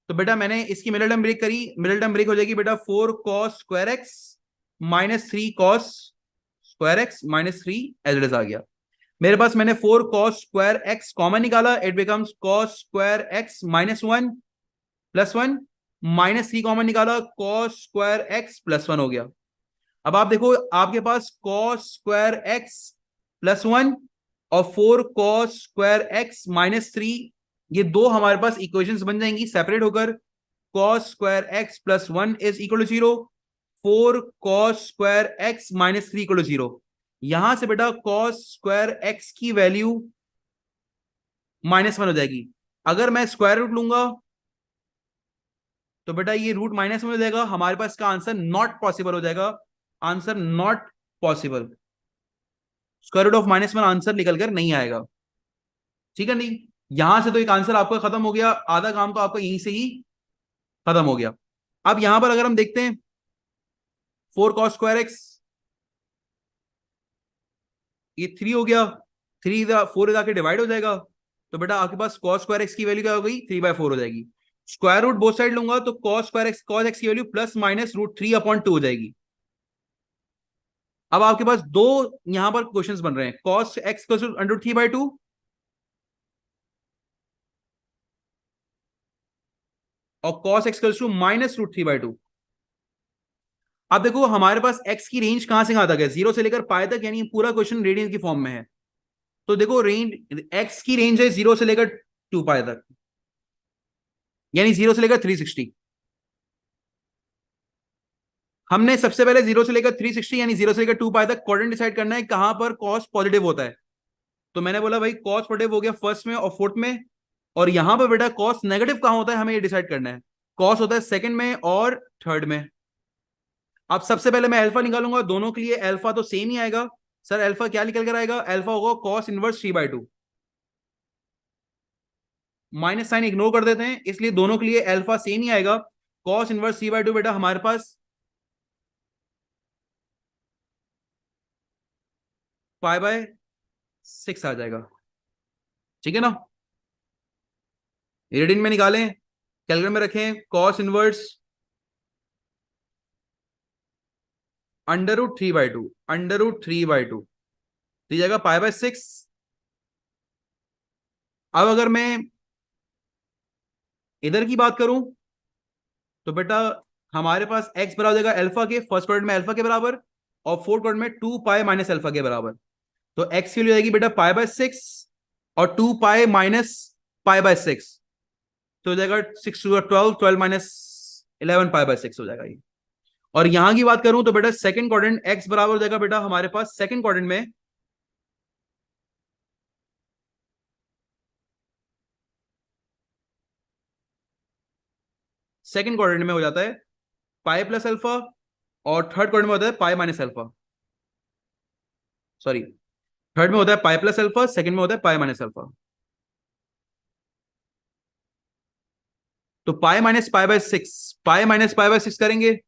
तो बेटा मैंने इसकी मिडिल टर्म ब्रेक करी, मिडिल टर्म ब्रेक हो जाएगी बेटा 4 cos square x minus 3 cos square x minus 3 as it is आ गया। मेरे पास मैंने 4 cos स्क्वायर एक्स कॉमन निकाला, it becomes cos square x minus 1 plus 1, minus 3 common निकाला, cos स्क्वायर एक्स प्लस 1 हो गया। अब आप देखो आपके पास cos स्क्वायर एक्स प्लस 1 और 4 कॉस स्क्वायर एक्स माइनस 3, ये दो हमारे पास इक्वेशंस बन जाएंगी सेपरेट होकर। Cos square x plus 1 is equal to 0, 4 cos square x minus 3 equal to 0। यहां से बेटा कॉस स्क्वायर एक्स की वैल्यू -1 हो जाएगी। अगर मैं स्क्वायर रूट लूंगा तो बेटा ये रूट -1 हो जाएगा, हमारे पास का आंसर नॉट पॉसिबल हो जाएगा। Answer not possible, square root of -1 answer निकल कर नहीं आएगा। ठीक है नहीं, यहां से तो एक आंसर आपका खत्म हो गया, आधा काम तो आपका यहीं से ही खत्म हो गया। अब यहां पर अगर हम देखते हैं 4 कॉस स्क्वायर एक्स, ये 3 हो गया, 4 आके डिवाइड हो जाएगा, तो बेटा आपके पास कॉस स्क्वायर एक्स की वैल्यू क्या हो गई, 3/4 हो जाएगी। स्क्वायर रूट बोथ साइड लूंगा तो cos square x cos x की वैल्यू +-√3/2 हो जाएगी। अब आपके पास दो यहां पर क्वेश्चंस बन रहे हैं, कॉस एक्स √3/2 और कॉस एक्स -√3/2। अब देखो हमारे पास एक्स की रेंज कहां से कहां तक है, 0 से लेकर पाई तक, यानी पूरा क्वेश्चन रेडियन की फॉर्म में है। तो देखो रेंज, एक्स की रेंज है 0 से लेकर 2 पाई तक, यानी 0 से लेकर 360। हमने सबसे पहले 0 से लेकर 360 यानी 0 से लेकर 2 पाई तक क्वाड्रेंट डिसाइड करना है कहां पर कॉस पॉजिटिव होता है। तो मैंने बोला भाई कॉस पॉजिटिव हो गया फर्स्ट में और फोर्थ में, और यहां पर बेटा कॉस नेगेटिव कहां होता है हमें ये डिसाइड करना है। कॉस होता है सेकंड में और थर्ड में। अब सबसे पहले मैं अल्फा निकालूंगा, दोनों के लिए अल्फा तो सेम ही आएगा। सर अल्फा क्या निकल कर आएगा, अल्फा होगा cos inverse 3/2। Minus sine ignore कर देते हैं, इसलिए दोनों के लिए अल्फा सेम ही आएगा। कॉस इनवर्स 3/2 बेटा हमारे पास π/6 आ जाएगा। ठीक है ना, रेडियन में निकालें, कैलकुलेटर में रखें, कॉस इनवर्स √3/2, √3/2 तो जाएगा π/6। अब अगर मैं इधर की बात करूं तो बेटा हमारे पास एक्स बराबर हो जाएगा अल्फा के, फर्स्ट क्वाड्रेंट में अल्फा के बराबर, और फोर्थ क्वाड्रेंट में 2 पाई माइनस अल्फा के बराबर। तो एक्स की वैल्यू आएगी बेटा π/6 और 2 पाई माइनस π/6, तो हो जाएगा 6 × 12, 12 - 11 π/6 हो जाएगा ये। और यहां की बात करूं तो बेटा सेकंड क्वाड्रेंट एक्स बराबर हो जाएगा बेटा हमारे पास सेकंड क्वाड्रेंट में हो जाता है पाई प्लस अल्फा, और थर्ड क्वाड्रेंट में होता है pi minus alpha. Sorry, third में होता है पाई प्लस अल्फा, सेकंड में होता है पाई माइनस अल्फा। तो π - π/6, π - π/6 करेंगे,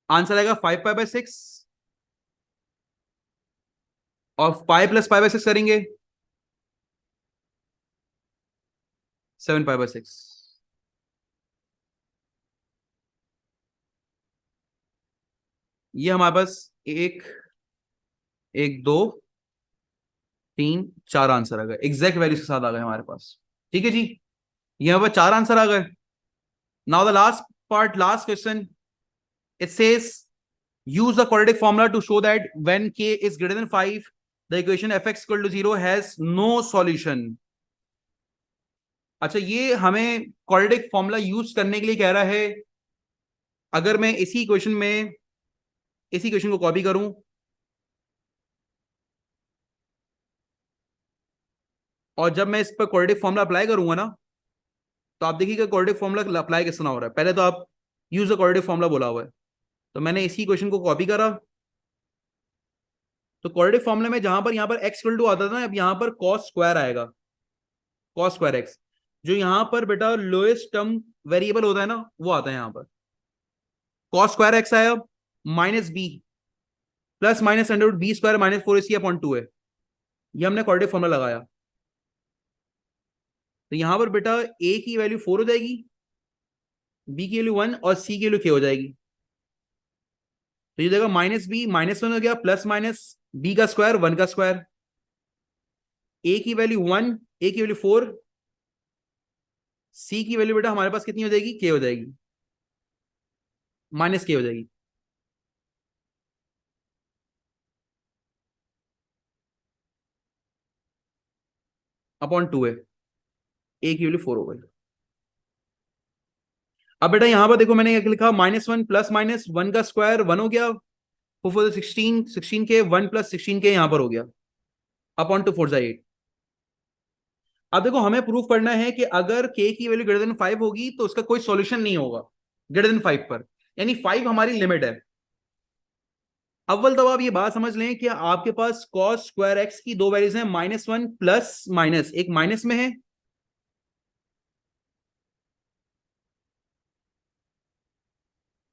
आंसर आएगा 5 π/6, और पाई प्लस π/6 करेंगे 7 π/6। ये हमारे पास एक, एक, दो, तीन, चार आंसर आ गए, एग्जैक्ट वैल्यू के साथ आ गए हमारे पास। ठीक है जी, यहाँ पर चार आंसर आ गए। Now the last part, last question, it says use the quadratic formula to show that when k is greater than 5 the equation fx equal to 0 has no solution। अच्छा, ये हमें क्वाड्रेटिक फॉर्मूला यूज करने के लिए कह रहा है। अगर मैं इसी इक्वेशन में इसी इक्वेशन को कॉपी करूं और जब मैं इस पर क्वाड्रेटिक फॉर्मूला अप्लाई करूंगा ना, तो आप देखिएगा क्वाड्रेटिक फॉर्मूला अप्लाई किस तरह हो रहा है। पहले तो आप यूज द क्वाड्रेटिक फॉर्मूला बोला हुआ है, तो मैंने इसी क्वेश्चन को कॉपी करा। तो क्वाड्रेटिक फॉर्मूले में जहां पर यहाँ पर एक्स इक्वल टू आता था ना, अब यहाँ पर कॉस स्क्वायर आएगा, कॉस स्क्वायर एक्स। जो यहाँ पर बेटा लोएस्ट टर्म वेरिएबल होता है ना, वो आता है यहाँ पर। कॉस स्क्वायर एक्स आया, minus B plus minus under B square -4ac/2 है। ये हमने क्वाड्रेटिक फॉर्मूला लगाया। तो यहां पर बेटा ए की वैल्यू 4 हो जाएगी, बी की वैल्यू 1 और सी की वैल्यू k हो जाएगी। तो ये देगा -b -1 हो गया, प्लस माइनस बी का स्क्वायर 1 का स्क्वायर, ए की वैल्यू 1, ए की वैल्यू 4, सी की वैल्यू बेटा हमारे पास कितनी हो जाएगी, k हो जाएगी, -k हो जाएगी। अपॉन 2 है, ए की वैल्यू 4 हो गई। अब बेटा यहां पर देखो मैंने क्या लिखा, -1 प्लस माइनस 1 का स्क्वायर 1 हो गया, 4 16, 16 के 1 प्लस 16 के यहां पर हो गया, अपॉन 2 4 जा 8। अब देखो हमें प्रूफ करना है कि अगर k की वैल्यू ग्रेटर देन 5 होगी तो उसका कोई सॉल्यूशन नहीं होगा ग्रेटर देन 5 पर, यानी 5 हमारी लिमिट है। अव्वल तो आप ये बात समझ लें कि आपके पास cos स्क्वायर एक्स की दो वैल्यूज हैं, -1 प्लस माइनस, एक माइनस में है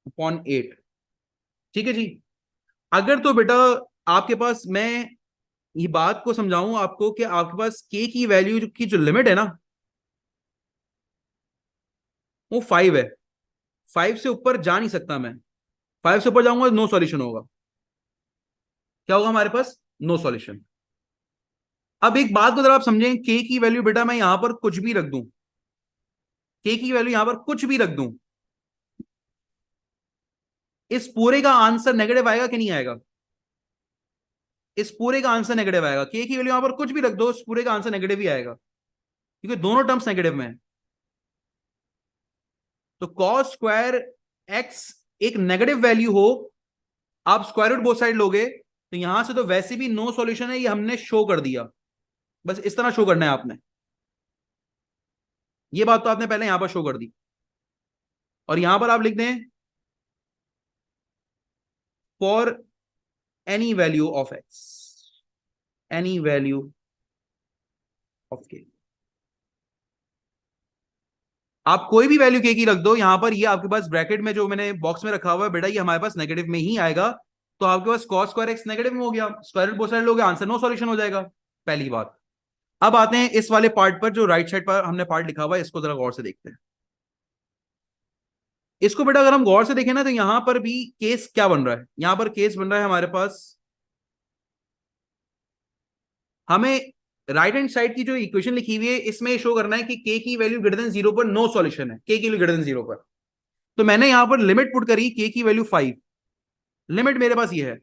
अपॉन 8। ठीक है जी। अगर तो बेटा आपके पास, मैं ये बात को समझाऊं आपको कि आपके पास k की वैल्यू की जो लिमिट है ना वो 5 है, 5 से ऊपर जा नहीं सकता मैं, 5 से ऊपर जाऊंगा नो सॉल्यूशन होगा। क्या होगा हमारे पास? No solution. अब एक बात को जरा आप समझें, k की वैल्यू बेटा मैं यहां पर कुछ भी रख दूं, k की वैल्यू यहां पर कुछ भी रख दूं, इस पूरे का आंसर नेगेटिव आएगा कि नहीं आएगा? इस पूरे का आंसर नेगेटिव आएगा, k की वैल्यू यहां पर कुछ भी रख दो, इस पूरे का आंसर नेगेटिव ही आएगा, क्योंकि दोनों टर्म्स नेगेटिव में है। तो cos स्क्वायर एक्स एक नेगेटिव वैल्यू हो, आप स्क्वायर रूट बोथ साइड लोगे, तो यहां से तो वैसे भी नो सॉल्यूशन है, ये हमने शो कर दिया, बस इस तरह शो करना है आपने, ये बात तो आपने पहले यहां पर शो कर दी। और यहां पर आप लिख दें for any value of x, any value of के, आप कोई भी वैल्यू के की रख दो यहां पर, ये आपके पास ब्रैकेट में जो मैंने बॉक्स में रखा हुआ है बेटा, ये हमारे पास नेगेटिव में ही आएगा। तो आपके पास cos स्क्वायर एक्स नेगेटिव में हो गया, स्क्वायर रूट बोथ साइड लोगे, आंसर नो सॉल्यूशन हो जाएगा, पहली बात। अब आते हैं इस वाले पार्ट पर, जो राइट साइड पर हमने पार्ट लिखा हुआ है, इसको जरा गौर से देखते हैं। इसको बेटा अगर हम गौर से देखें ना, तो यहां पर भी केस क्या बन रहा है, यहां पर केस बन रहा है हमारे पास, हमें राइट हैंड साइड की जो इक्वेशन लिखी हुई है इसमें शो करना है कि k की वैल्यू ग्रेटर देन 0 पर नो सॉल्यूशन है, k की वैल्यू ग्रेटर देन 0 पर। तो मैंने यहां पर लिमिट पुट करी k की वैल्यू 5, लिमिट मेरे पास ये है,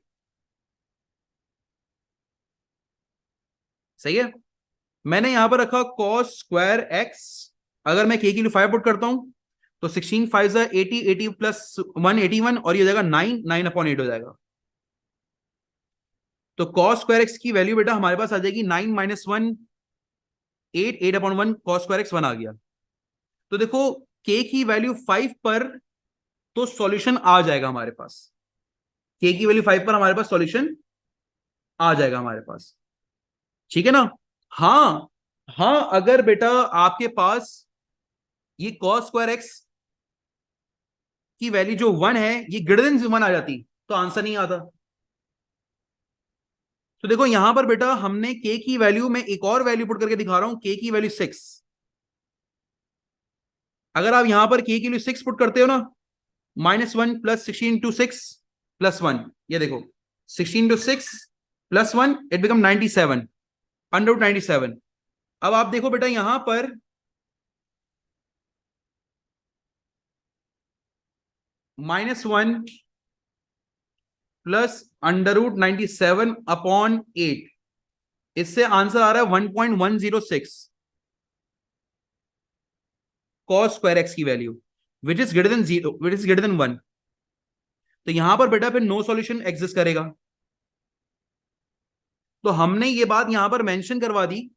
सही है। मैंने यहां पर रखा cos स्क्वायर एक्स, अगर मैं k की वैल्यू 5 पुट करता हूं तो 16 5 80, 80 प्लस 1 81, और ये हो जाएगा 9, 9 अपॉन 8 हो जाएगा। तो cos स्क्वायर एक्स की वैल्यू बेटा हमारे पास आ जाएगी 9 minus 1 8, 8 upon 1, cos square x 1 आ गया। तो देखो k की वैल्यू 5 पर तो सॉल्यूशन आ जाएगा हमारे पास, k की वैल्यू 5 पर हमारे पास सॉल्यूशन आ जाएगा हमारे पास, ठीक है ना। हाँ, हाँ अगर बेटा आपके पास ये cos स्क्वायर एक्स की वैल्यू जो 1 है ये ग्रेटर देन 1 आ जाती तो आंसर नहीं आता। तो देखो यहां पर बेटा हमने k की वैल्यू में एक और वैल्यू पुट करके दिखा रहा हूं, k की वैल्यू 6। अगर आप यहां पर k की वैल्यू 6 पुट करते हो ना, -1 प्लस 16 टू 6 प्लस 1, ये देखो 16 to 6 plus 1, it become 97, under 97। अब आप देखो बेटा यहां पर -1 प्लस अंडर रूट 97 अपॉन 8, इससे आंसर आ रहा है 1.106 cos स्क्वायर एक्स की value, which is greater than 0, which is greater than 1। तो यहां पर बेटा फिर नो सॉल्यूशन एग्जिस्ट करेगा। तो हमने ये बात यहां पर मेंशन करवा दी,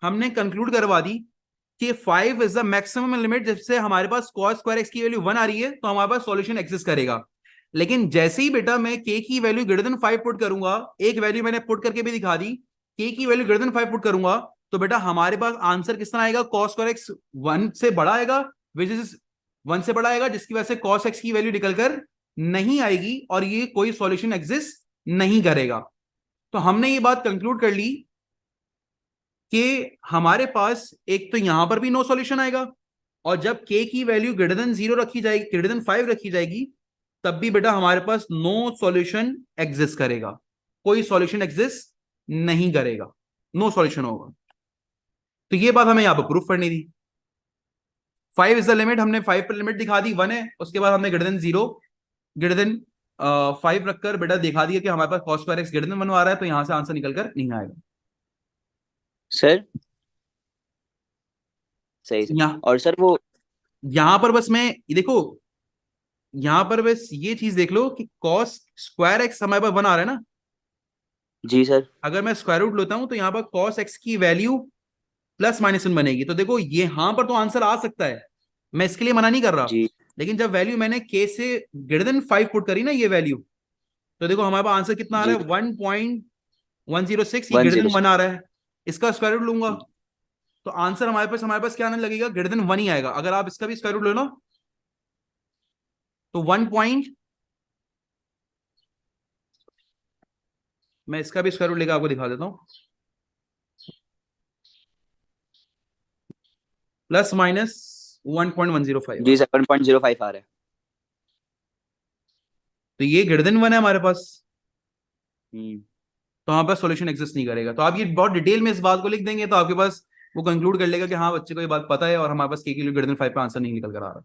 हमने कंक्लूड करवा दी कि 5 इज द मैक्सिमम लिमिट, जिससे हमारे पास cos स्क्वायर एक्स की वैल्यू 1 आ रही है तो हमारे पास सॉल्यूशन एग्जिस्ट करेगा। लेकिन जैसे ही बेटा मैं k की वैल्यू ग्रेटर देन 5 पुट करूंगा, एक वैल्यू मैंने पुट करके भी दिखा दी, k की वैल्यू ग्रेटर देन 5 पुट करूंगा तो बेटा हमारे पास आंसर किस तरह आएगा, cos स्क्वायर एक्स 1 से बड़ा आएगा, विच इज 1 से बड़ा आएगा, जिसकी वजह से cos एक्स की वैल्यू निकलकर नहीं आएगी और ये कोई सॉल्यूशन एग्जिस्ट नहीं करेगा। तो हमने ये बात कंक्लूड कर ली कि हमारे पास एक तो यहां पर भी नो सॉल्यूशन आएगा, और जब k की वैल्यू ग्रेटर देन 0 रखी जाएगी, ग्रेटर देन 5 रखी जाएगी, तब भी बेटा हमारे पास नो सॉल्यूशन एग्जिस्ट करेगा, कोई सॉल्यूशन एग्जिस्ट नहीं करेगा, नो सॉल्यूशन होगा। तो ये बात हमें यहां पर प्रूफ करनी थी। 5 इज द लिमिट, हमने 5 पर लिमिट दिखा दी 1 है, उसके बाद हमने ग्रेटर देन 0, ग्रेटर देन 5 रखकर बेटा दिखा दिया कि हमारे पास cos square x greater than 1 आ रहा है, तो यहां से आंसर निकलकर नहीं आएगा। सर सही सही। यहाँ और सर वो, यहाँ पर बस मैं ये देखो, यहाँ पर बस ये चीज देख लो कि कॉस स्क्वायर एक्स हमारे पास 1 आ रहा है ना। जी सर। अगर मैं स्क्वायर रूट लेता हूं तो यहाँ पर कॉस एक्स की वैल्यू +-1 बनेगी। तो देखो यहाँ पर तो आंसर आ सकता है, मैं इसके लिए मना नहीं कर रहा। जी लेकिन जब वैल्यू मैंने के से >5 पुट करी ना ये वैल्यू, तो देखो हमारे पास आंसर कितना आ रहा जी। है, 1.106, ये 10। >1 आ रहा है। इसका स्क्वायर रूट लूंगा तो आंसर हमारे पास क्या आने लगेगा, >1 ही आएगा। अगर आप इसका भी स्क्वायर रूट लो ना, तो 1 पॉइंट, मैं इसका भी स्क्वायर रूट लेकर आपको दिखा देता हूँ, ±1.105 जी आ। सर, 1.05 आ रहा है। तो ये >1 है हमारे पास, हम्म। तो हमारे पास सॉल्यूशन एग्जिस्ट नहीं करेगा। तो आप ये बहुत डिटेल में इस बात को लिख देंगे तो आपके पास वो कंक्लूड कर लेगा कि हाँ बच्चे को ये बात पता है और हमारे पास के लिए >5 पे आंसर नहीं निकल कर आ रहा।